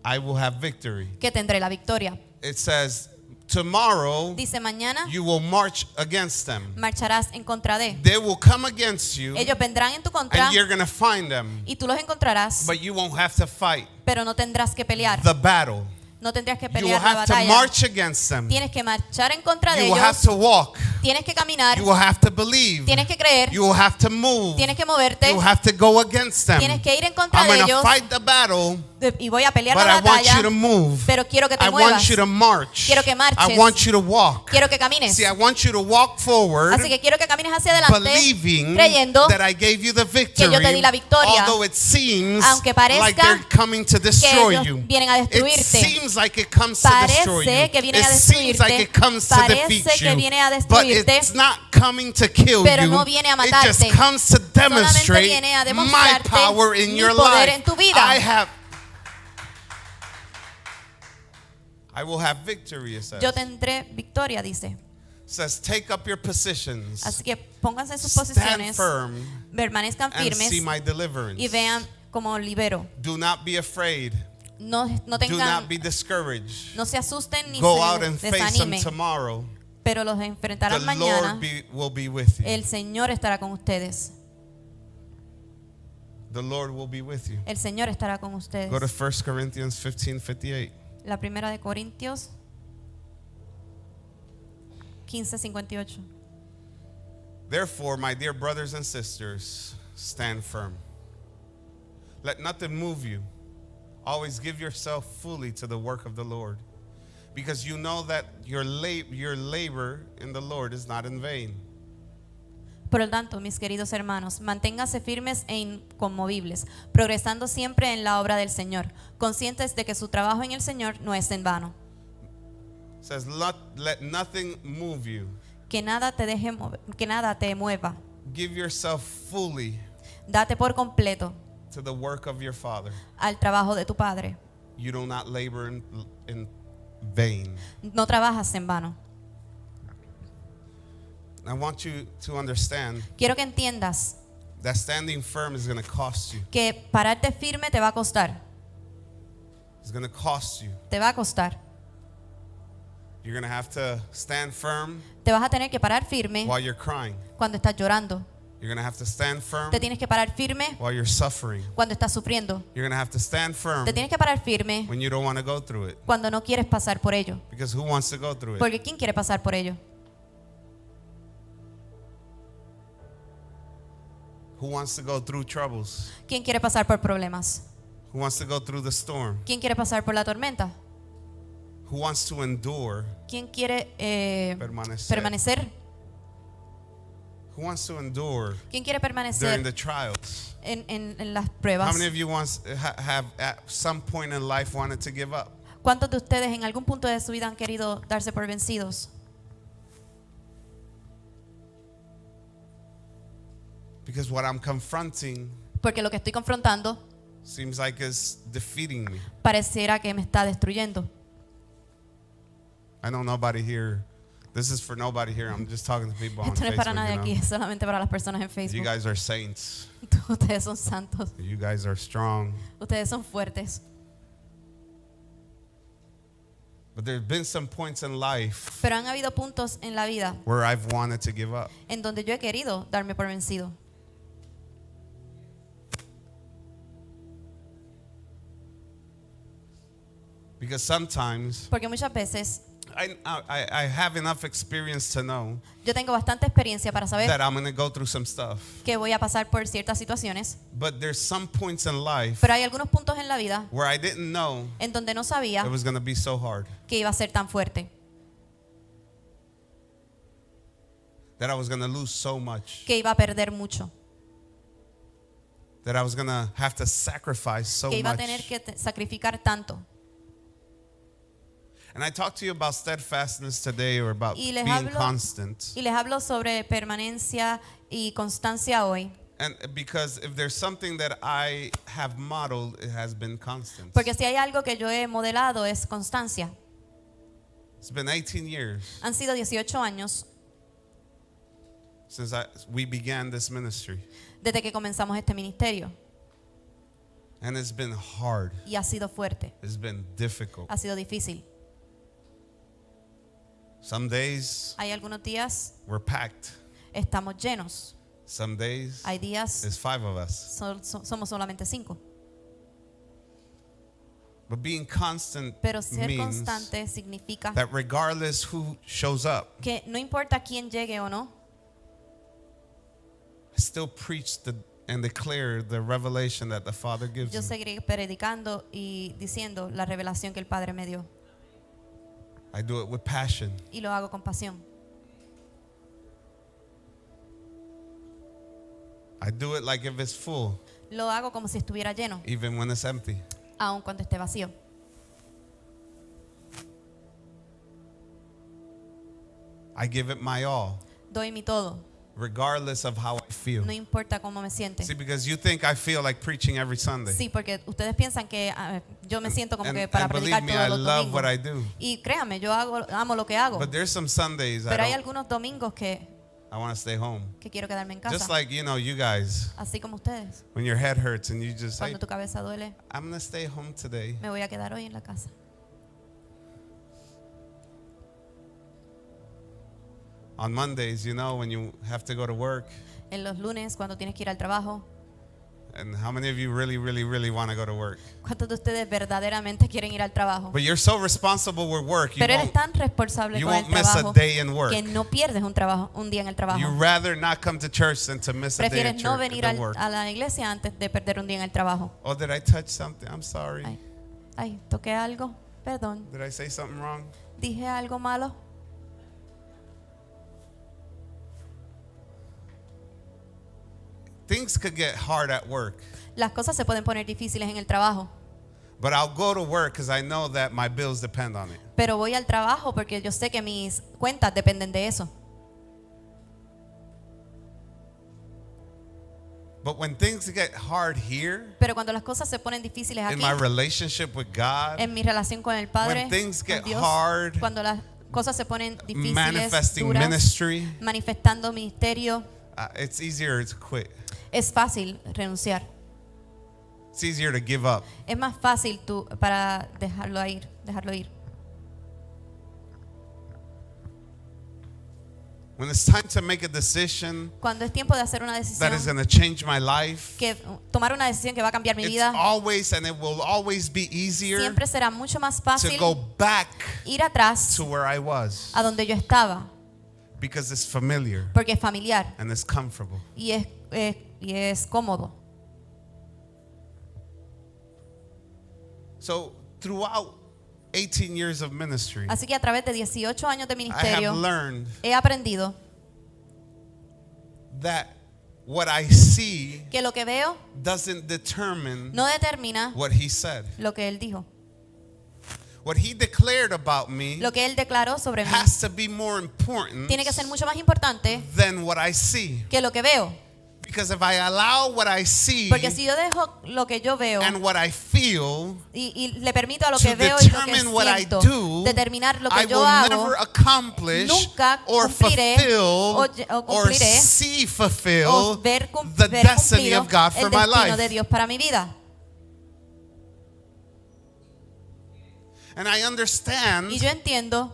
I will have victory. que tendré la victoria. It says, tomorrow Dice, mañana you will march against them. marcharás en contra de. They will come against you Ellos vendrán en tu contra and you're going to find them, y tú los encontrarás, but you won't have to fight pero no tendrás que pelear. the battle. No tendrás que You will pelear la have to batalla. march against them. Tienes que marchar en contra de You will have ellos. to walk. Tienes que caminar. You will have to believe. Tienes que creer. You will have to move. Tienes que moverte. You will have to go against them. Tienes que ir en contra I'm de going to ellos. fight the battle, Y voy a pelear but la I want batalla. you to move. Pero quiero que te I muevas. want you to march. Quiero que marches. I want you to walk. Quiero que camines. See, I want you to walk forward, Así que quiero que camines hacia adelante, believing creyendo that I gave you the victory, yo te di la victoria, although it seems aunque parezca like they're coming to que destroy ellos you. vienen a It destruirte. seems like it comes to destroy you. Parece que vienen It a seems like it destruirte. comes to defeat Parece que you. viene a But destruirte. it's not coming to kill Pero you. no viene a It just matarte. comes to demonstrate viene a my demostrarte power in mi your poder life. en tu vida. I will have victory, it says. Yo tendré victoria, dice. It says, take up your positions, Así que pónganse en sus stand posiciones, firm, permanezcan and firmes see my deliverance. y vean cómo libero. Do not be afraid. No Do not tengan, be discouraged. no se asusten ni Go out se and face them desanimen, tomorrow. pero los The enfrentarán mañana. Lord will be with you. El Señor estará con ustedes. The Lord will be with you. El Señor estará con ustedes. Go to 1 Corinthians 15:58. La primera de Corintios 15:58. Therefore, my dear brothers and sisters, stand firm. Let nothing move you. Always give yourself fully to the work of the Lord, because you know that your labor in the Lord is not in vain. Por lo tanto, mis queridos hermanos, manténganse firmes e inconmovibles, progresando siempre en la obra del Señor, conscientes de que su trabajo en el Señor no es en vano. It says, let nothing move you. Que nada te mueva. Give yourself fully Date por completo to the work of your Father. al trabajo de tu Padre. You do not labor in vain. No trabajas en vano. I want you to understand Quiero que entiendas that standing firm is going to cost you. que pararte firme te va a costar. It's going to cost you. Te va a costar. You're going to have to stand firm Te vas a tener que parar firme while you're crying. cuando estás llorando. You're going to have to stand firm Te tienes que parar firme while you're suffering. cuando estás sufriendo. You're going to have to stand firm Te tienes que parar firme when you don't want to go through it. cuando no quieres pasar por ello. Because who wants to go through it? Porque ¿quién quiere pasar por ello? Who wants to go through troubles? ¿Quién quiere pasar por problemas? Who wants to go through the storm? ¿Quién quiere pasar por la tormenta? Who wants to endure? ¿Quién quiere Permanecer. permanecer? Who wants to endure ¿Quién quiere during permanecer the trials? en las How pruebas? many of you have at some point in life wanted to give up? ¿Cuántos de ustedes en algún punto de su vida han querido darse por vencidos? Because what I'm confronting Porque lo que estoy confrontando seems like it's defeating me. pareciera que me está destruyendo. I know nobody here. This is for nobody here. I'm just talking to people on Esto no es para Facebook. nadie You aquí, know? es solamente para las personas en You Facebook. guys are saints. Ustedes son santos, You guys are strong. ustedes son fuertes. But there's been some points in life Pero han habido puntos en la vida where I've wanted to give up. en donde yo he querido darme por vencido. Because sometimes Porque muchas veces I have enough experience to know yo tengo bastante experiencia para saber that I'm going to go through some stuff. que voy a pasar por ciertas situaciones. But there's some points in life Pero hay algunos puntos en la vida where I didn't know en donde no sabía it was going to be so hard, que iba a ser tan fuerte, that I was going to lose so much, que iba a perder mucho, that I was going to have to sacrifice so que iba a much. tener que sacrificar tanto. And I talked to you about steadfastness today, or about Y les being hablo- constant. Y les hablo sobre permanencia y constancia hoy. And because if there's something that I have modeled, it has been constant. Porque si hay algo que yo he modelado es constancia. It's been 18 years Han sido 18 años since we began this ministry. desde que comenzamos este ministerio. And it's been hard. Y ha sido fuerte, It's been difficult. ha sido difícil. Some days Hay algunos días we're packed. estamos llenos. Some days Hay días there's 5 of us. somos solamente 5. But being constant Pero ser means constante significa that regardless who shows up, que no importa quién llegue o no, I still preach and declare the revelation that the Father gives yo me. seguiré predicando y diciendo la revelación que el Padre me dio. I do it with passion. Y lo hago con pasión. I do it like if it's full, Lo hago como si estuviera lleno, even when it's empty. aun cuando esté vacío. I give it my all, Doy mi todo, regardless of how I feel. no importa cómo me siente. See, because you think I feel like preaching every Sunday. Sí, porque ustedes piensan que yo me siento como And, que para and believe predicar me, I todos los love what I domingos. do. Y créame, yo amo lo que hago. But there's some Sundays Pero hay I algunos domingos que want to stay home. quiero quedarme en Just casa. like, you guys, Así como ustedes. when your head hurts and you just say, Cuando tu cabeza duele, I'm going to stay home today. me voy a quedar hoy en la casa. On Mondays, when you have to go to work, En los lunes, cuando tienes que ir al trabajo. and how many of you really, really, really want to go to work? ¿Cuántos de ustedes verdaderamente quieren ir al trabajo? But you're so responsible with work, Pero eres tan responsable you con el won't miss a trabajo day in work. que no pierdes un día en el trabajo. You rather not come to church than to miss a day Prefieres at no church venir at work. a la iglesia antes de perder un día en el trabajo. Oh, did I touch something? I'm sorry. Ay, toqué algo, perdón. Did I say something wrong? Dije algo malo. Things could get hard at work, Las cosas se pueden poner difíciles en el trabajo, but I'll go to work because I know that my bills depend on it. pero voy al trabajo porque yo sé que mis cuentas dependen de eso. But when things get hard here Pero cuando las cosas se ponen difíciles in aquí, my relationship with God, en mi relación con el Padre, when things con get Dios, hard, cuando las cosas se ponen difíciles, manifesting duras, ministry, manifestando ministerio, it's easier to quit. es fácil renunciar. It's easier to give up. Es más fácil para dejarlo ir. When it's time to make a decision Cuando es tiempo de hacer una that is decisión, going to change my life, tomar una decisión que va a cambiar mi it's vida, always and it will always be easier siempre será mucho más to fácil go back ir atrás to where I was a donde yo estaba, because it's familiar porque es familiar and it's comfortable. y es cómodo. So throughout 18 years of ministry, Así que a través de 18 años de I have ministerio learned he aprendido that what I see que lo que veo doesn't determine no determina what he said. lo que él dijo. What he declared about me Lo que él declaró sobre mí has to be more important tiene que ser mucho más importante than what I see. que lo que veo. Because if I allow what I see Porque si yo dejo lo que yo veo and what I feel y le permito a lo to que veo y lo que determine what I siento do, determinar lo I que yo will hago, never accomplish nunca or cumpliré fulfill o or cumpliré see o fulfill ver the destiny cumplido of God for el my destino de life. Dios para mi vida. And I understand Y yo entiendo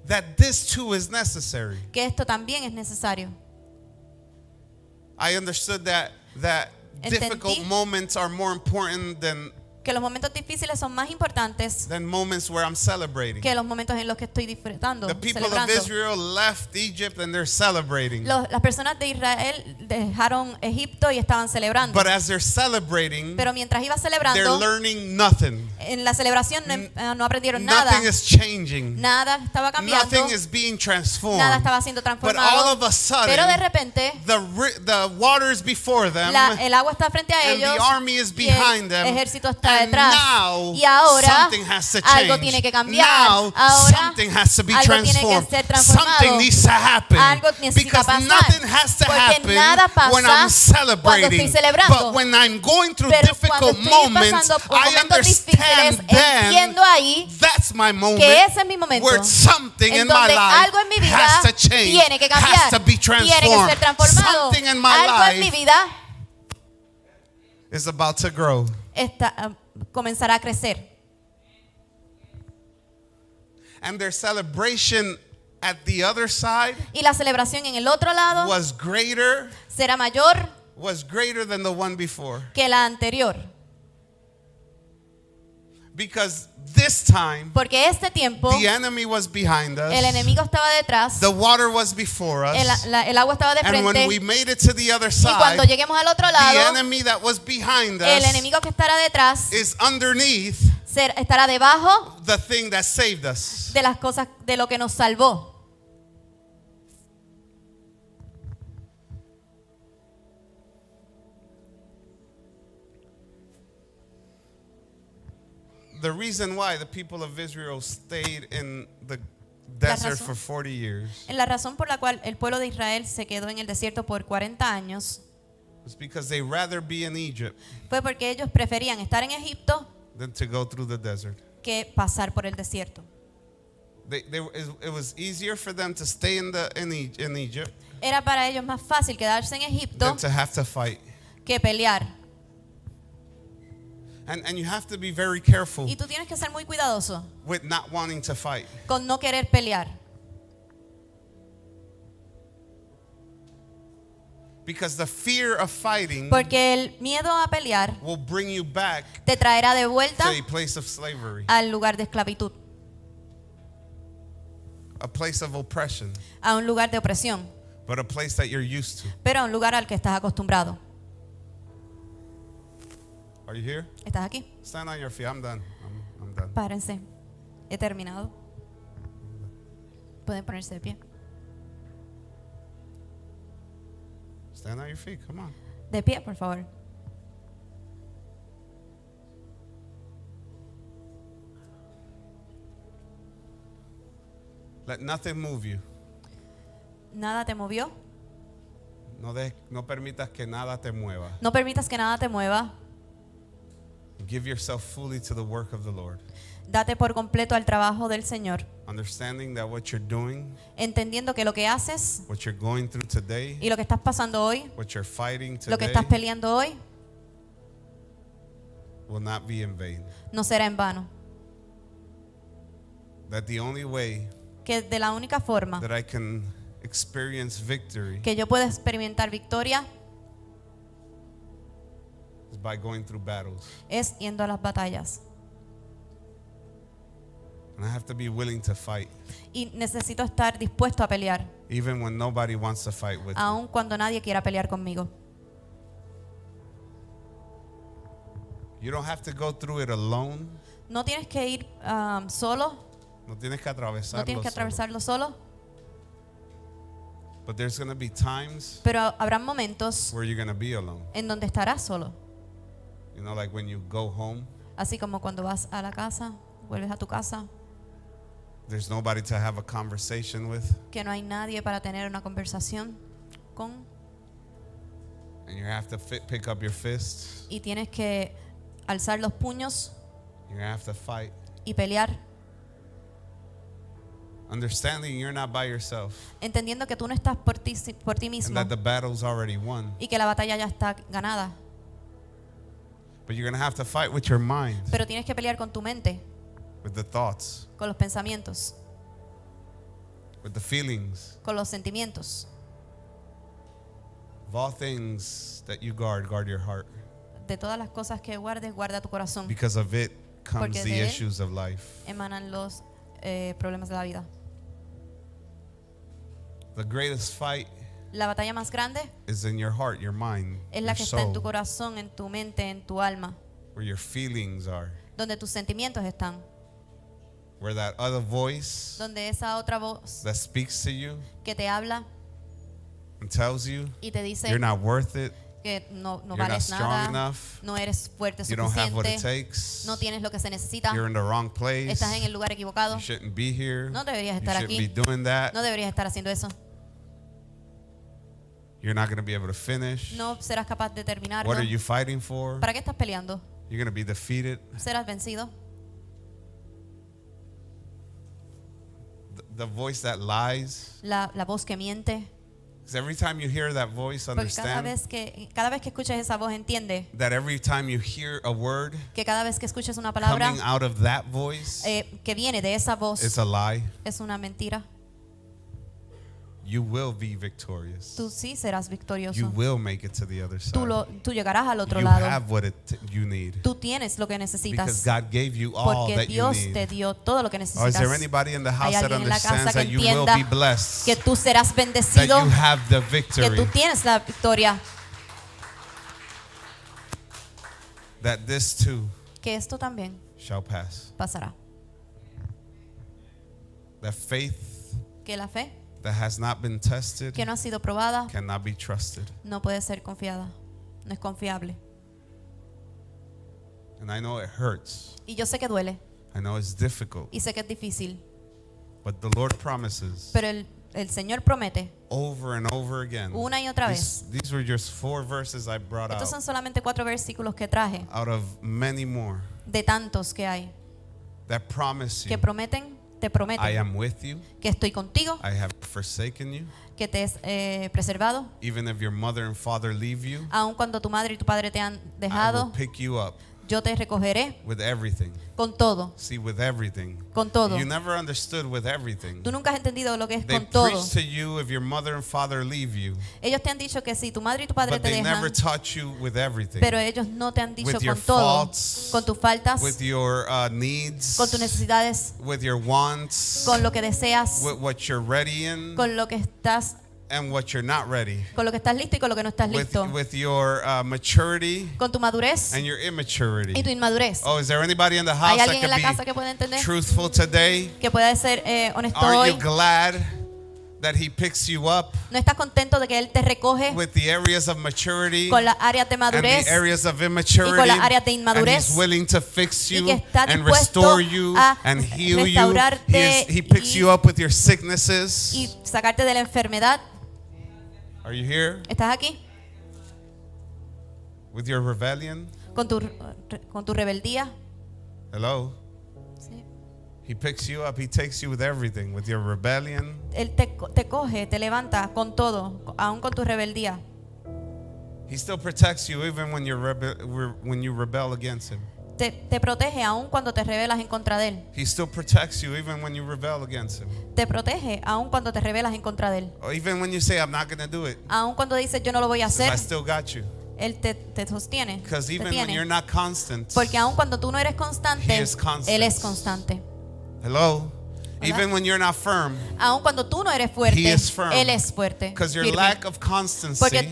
that this too is necessary. que esto también es necesario. I understood that difficult Entendí moments are more important que los momentos difíciles son más importantes than moments where I'm celebrating. que los momentos en los que estoy disfrutando, The people of celebrando. Israel left Egypt and they're celebrating. Las personas de Israel dejaron Egipto y estaban celebrando. But as they're celebrating, Pero mientras iba they're celebrando, learning nothing. en la celebración no aprendieron nada. Nothing is changing. Nada estaba cambiando. Nothing is being transformed. Nada estaba siendo But all transformado. of a sudden, Pero de repente, the waters before them, el agua está frente a and ellos the army is y el behind them, ejército está and detrás. now Y ahora something has to algo change. tiene que cambiar. Now Ahora something has to be algo tiene que transformed. ser transformado. Something needs to happen. Algo necesita Because pasar. nothing has to Porque happen nada pasa when I'm cuando celebrating. estoy celebrando. But when I'm going through Pero difficult cuando estoy moments, pasando por I momentos difíciles, understand then entiendo ahí that's my moment que ese es mi momento where something en in my donde life algo en mi vida has to change, tiene que cambiar, has to be tiene que transformed. ser transformado. Something in my Algo en mi life vida is about to grow. comenzará a crecer. And their celebration at the other side Y la celebración en el otro lado was greater será mayor than the one before. que la anterior. Because this time, Porque este tiempo the enemy was behind us, el enemigo estaba detrás, the water was before us, el agua estaba de and when frente. we made it to the other Y cuando side, lleguemos al otro the lado, enemy that was behind el us enemigo que estará detrás is underneath estará debajo the thing that saved us. de las cosas de lo que nos salvó. The reason why the people of Israel stayed in the desert for 40 years La razón por la cual el pueblo de Israel se quedó en el desierto por 40 años was because they rather be in Egypt fue porque ellos preferían estar en Egipto than to go through the desert. que pasar por el desierto. It was easier for them to stay in Egypt Era para ellos más fácil quedarse en Egipto than to have to fight. que pelear. And you have to be very careful Y tú tienes que ser muy cuidadoso with not wanting to fight. con no querer pelear. Because the fear of fighting Porque el miedo a pelear will bring you back te traerá de to vuelta a place of slavery, al lugar de esclavitud, a place of oppression, a un lugar de opresión, but a place that you're used to. pero a un lugar al que estás acostumbrado. Are you here? ¿Estás aquí? Stand on your feet. I'm done. I'm done. Párense. He terminado. Pueden ponerse de pie. Stand on your feet. Come on. De pie, por favor. Let nothing move you. ¿Nada te movió? No permitas que nada te mueva. No permitas que nada te mueva. Give yourself fully to the work of the Lord. Date por completo al trabajo del Señor. Understanding that what you're doing, Entendiendo que lo que haces what you're going through today, y lo que estás pasando hoy, what you're fighting lo que today, estás peleando hoy, will not be in vain. no será en vano. That the only way Que de la única forma that I can experience victory que yo pueda experimentar victoria is by going through battles. es yendo a las batallas. And I have to be willing to fight, Y necesito estar dispuesto a pelear, even when nobody wants to fight with me. aun cuando nadie quiera pelear conmigo. You don't have to go through it alone. No tienes que ir solo, No tienes que no atravesarlo tienes que solo. atravesarlo solo, But there's going to be times pero habrán momentos where you're going to be alone. en donde estarás solo. You know, like when you go home, Así como cuando vas a la casa, vuelves a tu casa, there's nobody to have a conversation with, que no hay nadie para tener una conversación con, and you have to pick up your fists. y tienes que alzar los puños You have to fight. y pelear, Understanding you're not by yourself, entendiendo que tú no estás por ti and mismo that the battle's already won. y que la batalla ya está ganada, But you're going to have to fight with your mind, pero tienes que pelear con tu mente, with the thoughts, con los pensamientos, with the feelings. con los sentimientos. Of all things that you guard your heart. De todas las cosas que guardes, guarda tu corazón, Because of it comes Porque the de él issues of life. emanan los problemas de la vida. The greatest fight La batalla más grande is in your heart, your mind, es la your que está en tu soul, corazón, en tu mente, en tu alma, where your feelings are, donde tus sentimientos están, where that other voice donde esa otra voz that speaks to you que te habla and tells you y te dice you're not worth it, que no you're not vales strong nada, enough, no eres fuerte you don't have what it suficiente, takes, no tienes lo que se necesita, you're in the wrong place, estás en el lugar equivocado, you shouldn't be here, no deberías you estar shouldn't aquí, be doing that, no deberías estar haciendo eso, you're not going to be able to finish. no serás capaz de terminarlo. What are you fighting for? ¿Para qué estás peleando? You're going to be defeated. Serás vencido. The voice that lies. La voz que miente. Because every time you hear that voice, Porque cada understand vez que escuches esa voz, entiende that every time you hear a word que cada vez que escuches una palabra coming out of that voice, que viene de esa voz it's a lie. es una mentira. You will be victorious. Tú sí serás You victorioso. will make it to the other side. Tú llegarás al otro You lado. have what you need. Tú tienes lo que Because necesitas. God gave you all Porque that you Dios need. te dio todo lo que Or is necesitas. there anybody in the house Hay that alguien en la understands casa que that you will entienda be blessed? que tú serás That bendecido, you have the que victory. tú tienes la victoria, That this too que esto también shall pass. pasará. That faith Que la fe that has not been tested que no ha sido probada cannot be trusted. no puede ser confiada, no es confiable. And I know it hurts. Y yo sé que duele I know it's difficult. y sé que es difícil, But the Lord promises pero el Señor promete over and over again. una y otra vez. These were just 4 verses I brought Estos out son solamente 4 versículos que traje out of many more de tantos que hay, that promise que you, te I prometen am with you. que estoy contigo, I have forsaken you. que te he preservado, Even if your mother and father leave you, aun cuando tu madre y tu padre te han I will dejado, pick you up yo te recogeré with everything. con todo, See, with everything. con todo. You never understood with everything. Tú nunca has entendido lo que es They con todo. preach to you if your mother and father leave you, Ellos te han dicho que si tu madre y tu padre but te they never dejan, taught you with everything. pero ellos no te han dicho With your con todo, faults, con tus faltas, with your needs, con tus necesidades, with your wants, con lo que deseas, with what you're ready in con lo que estás, and what you're not ready, con lo que estás listo y con lo que no estás listo, with your maturity con tu madurez and your immaturity. y tu inmadurez. Oh, is there anybody in the ¿Hay house alguien en la casa that que pueda can entender? be truthful today? Que pueda ser honesto Aren't hoy. you glad that he picks you up ¿No estás contento de que Él te recoge with the areas of maturity con las áreas de and madurez the areas of y immaturity, con las áreas de and inmadurez? he's willing to fix Y you que está and dispuesto restore you a and heal you? restaurarte He picks y- you up with your sicknesses. y sacarte de la enfermedad? Are you here? ¿Estás aquí? With your rebellion? Con tu rebeldía. Hello? Sí. He picks you up. He takes you with everything. With your rebellion. Él te coge, te levanta con todo, aún con tu rebeldía. He still protects you even when you rebel against him. Te protege aún cuando te rebelas en contra de él. He still protects you even when you rebel against him. Te protege aún cuando te rebelas en contra de él. Or even when you say, I'm not going to do it. Aún cuando dices yo no lo voy a He says, hacer, I still got you. él te sostiene. Because Te even when you're tiene. not constant. Porque aún cuando tú no eres constante, He is constant. él es constante. Hello? Hola. Even when you're not firm. Aún cuando tú no eres fuerte, He is firm. él es fuerte. Because your firme. lack of constancy Porque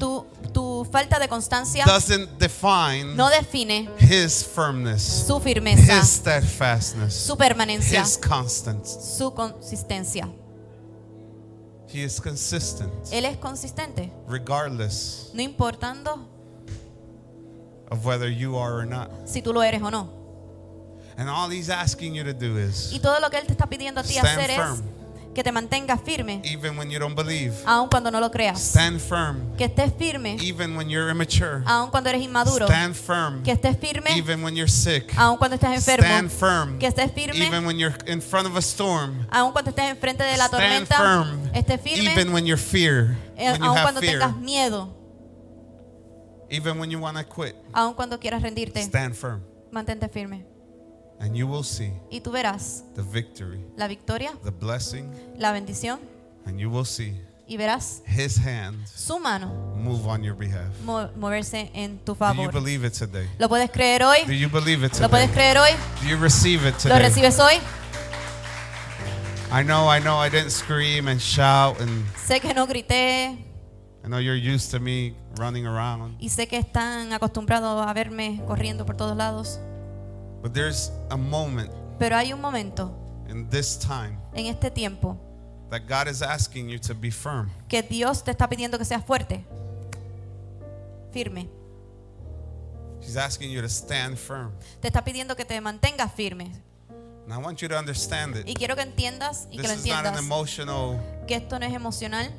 tu falta de constancia doesn't define no define his firmness, su firmeza, his steadfastness, su permanencia, his constance. su consistencia. He is consistent Él es consistente, regardless no importando of whether you are or not. si tú lo eres o no. And all he's asking you to do is Y todo lo que él te está pidiendo a ti stand hacer firm. es que te mantengas firme, even when you don't believe. aun cuando no lo creas. Stand firm Que estés firme, even when you're immature. aun cuando eres inmaduro. Stand firm Que estés firme, even when you're sick. aun cuando estés enfermo. Stand firm Que estés firme, even when you're in front of a storm. aun cuando estés enfrente de la Stand tormenta. firm Estés firme, even when you're fear. When you aun have cuando fear. tengas miedo, Even when you want to quit. aun cuando quieras rendirte. Stand firm. Mantente firme. And you will see Y tú verás the victory, la victoria, the blessing, la bendición, and you will see y verás his hand su mano move on your behalf. moverse en tu Do you favor. believe it today? ¿Lo puedes creer hoy? Do you believe it ¿Lo puedes today? creer hoy? Do you receive it ¿Lo today? recibes hoy? I know I didn't scream and shout, and Sé que no grité I know you're used to me running around. y sé que están acostumbrados a verme corriendo por todos lados. But there's a moment Pero hay un momento in this time en este tiempo that God is asking you to be firm. que Dios te está pidiendo que seas fuerte, firme. He's asking you to stand firm. Te está pidiendo que te mantengas firme. And I want you to understand Y it. quiero que entiendas y que lo This is not an entiendas emotional. que esto no es emocional.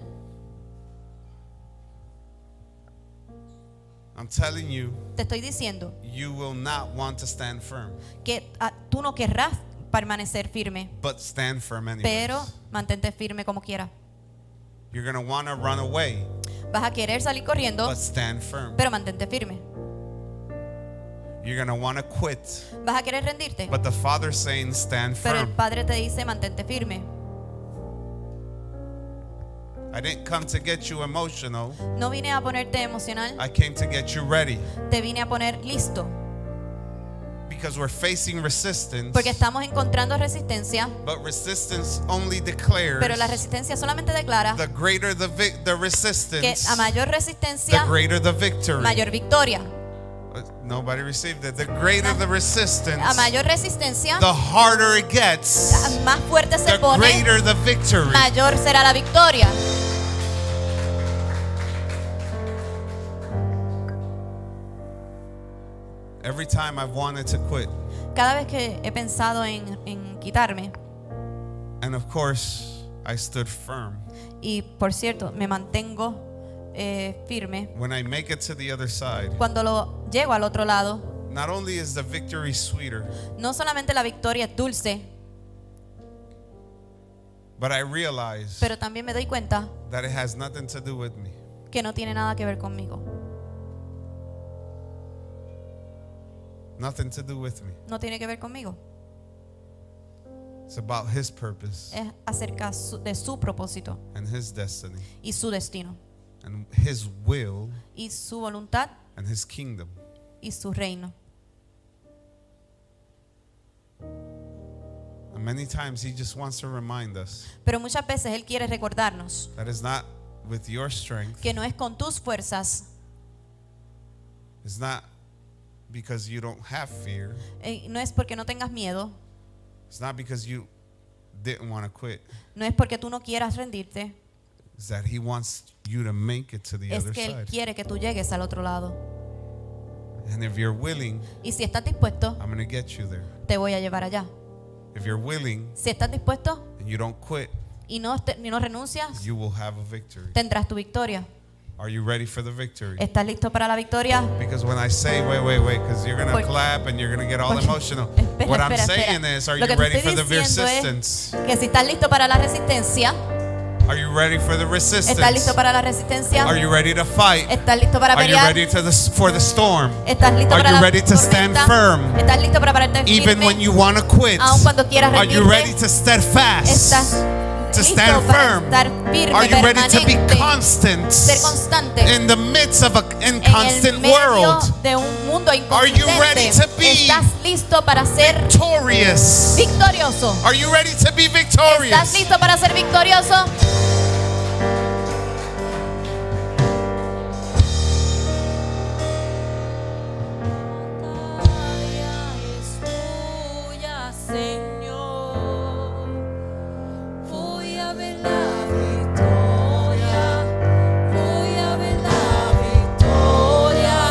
I'm telling you, Te estoy diciendo you will not want to stand firm, que tú no querrás permanecer firme, but stand firm pero anyways. mantente firme como quieras. You're going to want to run away, Vas a querer salir corriendo, but stand firm. pero mantente firme. You're going to want to quit, Vas a querer rendirte, but the Father's saying stand pero el firm. Padre te dice mantente firme. I didn't come to get you emotional. No vine a ponerte emocional, I came to get you ready, te vine a poner listo, because we're facing resistance, porque estamos encontrando resistencia, but resistance only declares pero la resistencia solamente declara the greater the que resistance, a mayor the resistencia, greater the victory. mayor victoria. Nobody received it. The greater the resistance, A mayor resistencia, the harder it gets, más fuerte se the pone, greater the victory. mayor será la victoria. Every time I've wanted to quit, Cada vez que he pensado en quitarme, and of course, I stood firm. y por cierto, me mantengo firme, When I make it to the other side, cuando lo llego al otro lado, not only is the victory sweeter, no solamente la victoria es dulce, but I realize pero también me doy cuenta that it has nothing to do with me. que no tiene nada que ver conmigo. Nothing to do with me. No tiene que ver conmigo. It's about His purpose Es acerca de su propósito and His destiny y su destino and His will y su voluntad and His kingdom. y su reino. And many times He just wants to remind us Pero muchas veces Él quiere recordarnos that it's not with your strength, que no es con tus fuerzas, it's not because you don't have fear, no es porque no tengas miedo, it's not because you didn't want to quit. no es porque tú no quieras rendirte, It's that He wants you to make it to the es other que Él side. quiere que tú llegues al otro lado. And if you're willing, Y si estás dispuesto, I'm going to get you there. te voy a llevar allá. If you're willing Si estás dispuesto and you don't quit, y no renuncias, you will have a victory. tendrás tu victoria. Are you ready for the victory? ¿Estás listo para la victoria? Because when I say, wait, because you're going to Porque- clap and you're going to get all porque- emotional. Espera, What I'm espera, saying espera. is, are Lo you que te ready for estoy the diciendo resistance? es que si estás listo para la resistencia, Are you ready for the ¿estás resistance? listo para la resistencia? Are you ready to fight? ¿Estás listo para Are you pelear? ready for the storm? ¿Estás listo Are para you la ready to stand tormenta? firm? ¿Estás listo para pararte Even when firme? you want to quit? Aun cuando quieras Are you rendirte, ready to stand fast? ¿estás To listo stand para firm? estar firme, Are you ready to be permanente, constant ser constante in the midst of an en el inconstant medio world? de un mundo Are you ready inconsistente? to be ¿Estás listo para ser Victorious. victorioso? Are you ready to be ¿Estás victorious? listo para ser victorioso? Es tuya, Señor. Voy a ver la victoria. Voy a ver la victoria.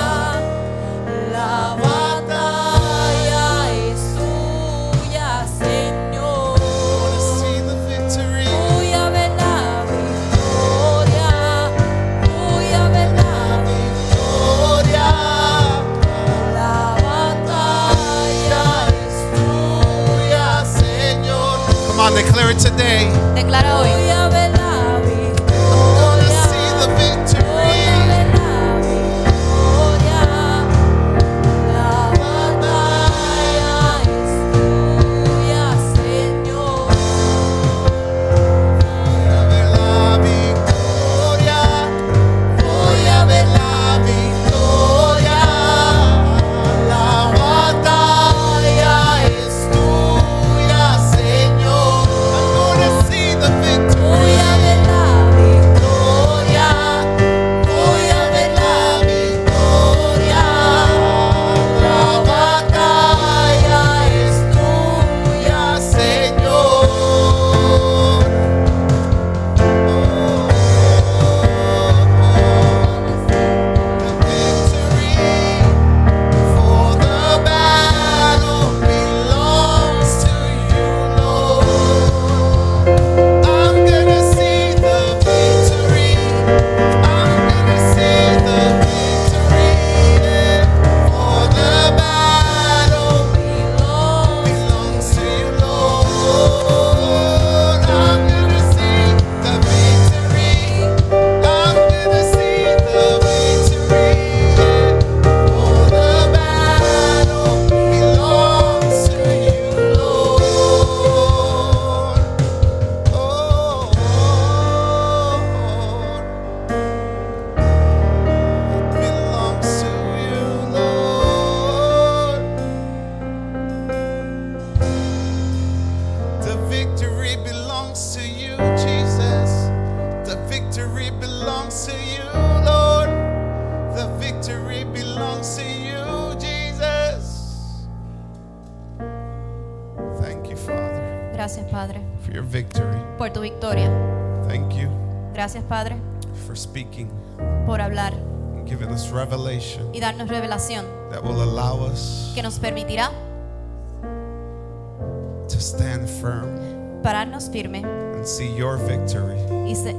La batalla es tuya, Señor. See the victory. Voy a ver la victoria. Voy a ver la victoria. La batalla es tuya, Señor. Come on, declare it today. Declara hoy. Voy a ver la I victoria. see the Voy a victory. ver la victoria. La batalla es tuya, Señor. Voy a ver la victoria. Voy a ver la victoria. La batalla es tuya, Señor. I'm gonna see the victory. Voy a ver la victoria. Voy a ver la victoria. La batalla es tuya, Señor. Victory for the battle belongs to you, Lord. I'm gonna see the victory. I'm gonna see the victory. For the battle belongs to you, Lord. I'm gonna see the victory. I'm gonna see the victory. For the battle belongs to you, Lord. Oh, it belongs to you, Lord. The victory belongs to you, Jesus. The victory belongs to you, Lord. The victory belongs to you, Jesus. Thank you, Father, Gracias, Padre, for your victory. por tu victoria. Thank you Gracias, Padre, for speaking por hablar and giving us revelation y darnos revelación that will allow us que nos permitirá to stand firm pararnos firme and see your victory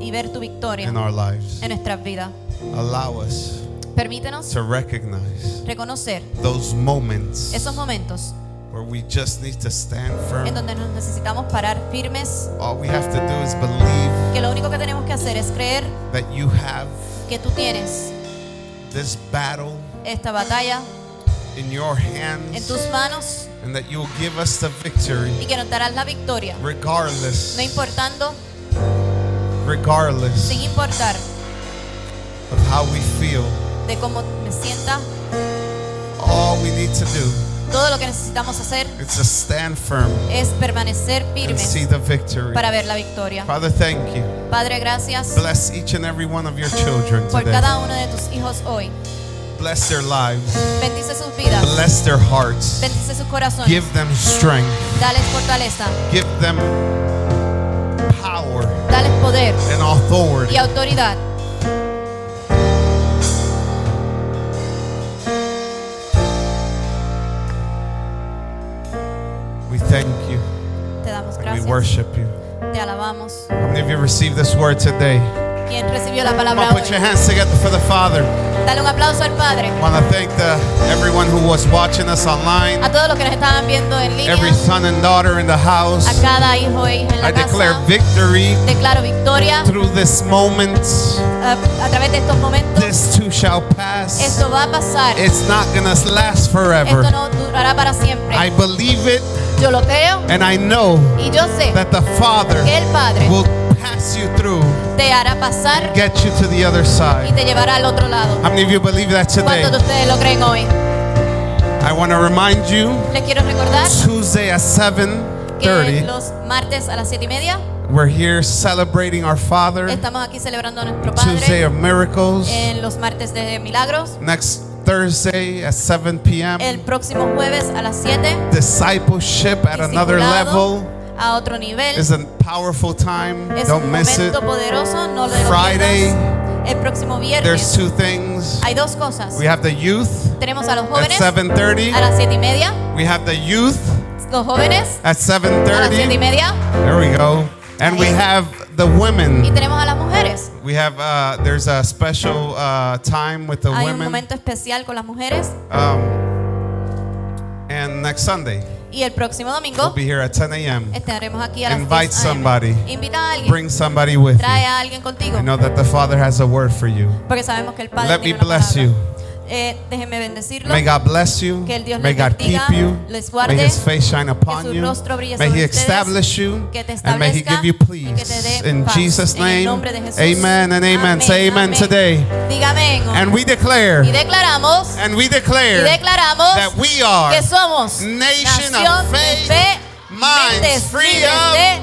y ver tu victoria in our lives. en nuestras vidas. Allow us Permítenos to recognize reconocer those moments esos momentos where we just need to stand en firm. donde nos necesitamos parar firmes, All we have to do is believe que lo único que tenemos que hacer es creer that you have que tú tienes this battle esta batalla in your en hands tus manos and that you'll give us the victory y que nos darás la victoria, regardless, no importando, regardless sin importar of how we feel. de cómo me sienta. All we need to do Todo lo que necesitamos hacer is to stand firm es permanecer and firmes see the victory. para ver la victoria. Father, thank you. Padre, gracias Bless each and every one of your children por today. cada uno de tus hijos hoy. Bless their lives. Bendice sus vidas, Bless their hearts. bendice sus corazones, Give them strength. dales fortaleza, Give them power dales poder and authority. y autoridad. We thank you Te damos and we gracias, worship you. te alabamos. How many of you received this word today? ¿Quién recibió la Come palabra on, put your hoy? hands together for the Father. Dale un aplauso al Padre. I want to thank everyone who was watching us online, A todos los que nos estaban viendo en línea. every son and daughter in the house. A cada hijo e hija en la I declare casa. victory Declaro victoria through this moment. a través de estos momentos. This too shall pass. Esto va a pasar. It's not going to last forever. Esto no durará para siempre. I believe it, Yo lo creo and I know y yo sé that the Father que el Padre will pass you through, te hará pasar get you to the other y side. te llevará al otro lado. How many of you believe that today? ¿Cuántos de ustedes lo creen hoy? I want to remind you, Les quiero recordar Tuesday at que 7:30, los martes a las 7:30 we're here celebrating our Father. estamos aquí celebrando a nuestro Tuesday Padre. of Miracles. En los martes de milagros. Next Thursday at 7 p.m. El próximo jueves a las 7. Discipleship at another discipulado level a otro nivel. is a powerful time. Es Don't un miss it. momento poderoso, no lo Friday, pierdas. El próximo There's viernes two things. hay dos cosas. We have the youth Tenemos a los at jóvenes 7:30. a las 7:30. We have the youth Los jóvenes at a las 7:30. 7:30. There we go. And we have the Y women. tenemos a las mujeres. We have there's a special time with the Hay un women. momento especial con las mujeres. And next Sunday Y el próximo we'll domingo be here at 10 a.m. estaremos aquí a las Invite 10 a.m. somebody. Invita a alguien. Bring somebody with Trae you. a alguien contigo. I know that the Father has a word for you. Porque sabemos que el Padre Let me tiene una bless palabra. you. Déjenme bendecirlo. May God bless you. Que el Dios May les God keep bendiga, you. les guarde, May His face shine que upon su you. rostro brille May sobre He ustedes, establish you. que te And may He establezca give you y que te peace. dé In paz. Jesus' En el name. nombre de Jesús. Amen and amen. Amén, Say amen amén. today. Diga amén. And we declare. Y declaramos. And we Y declare declaramos that we are que somos nation nación of de faith, fe, minds mentes free libres of de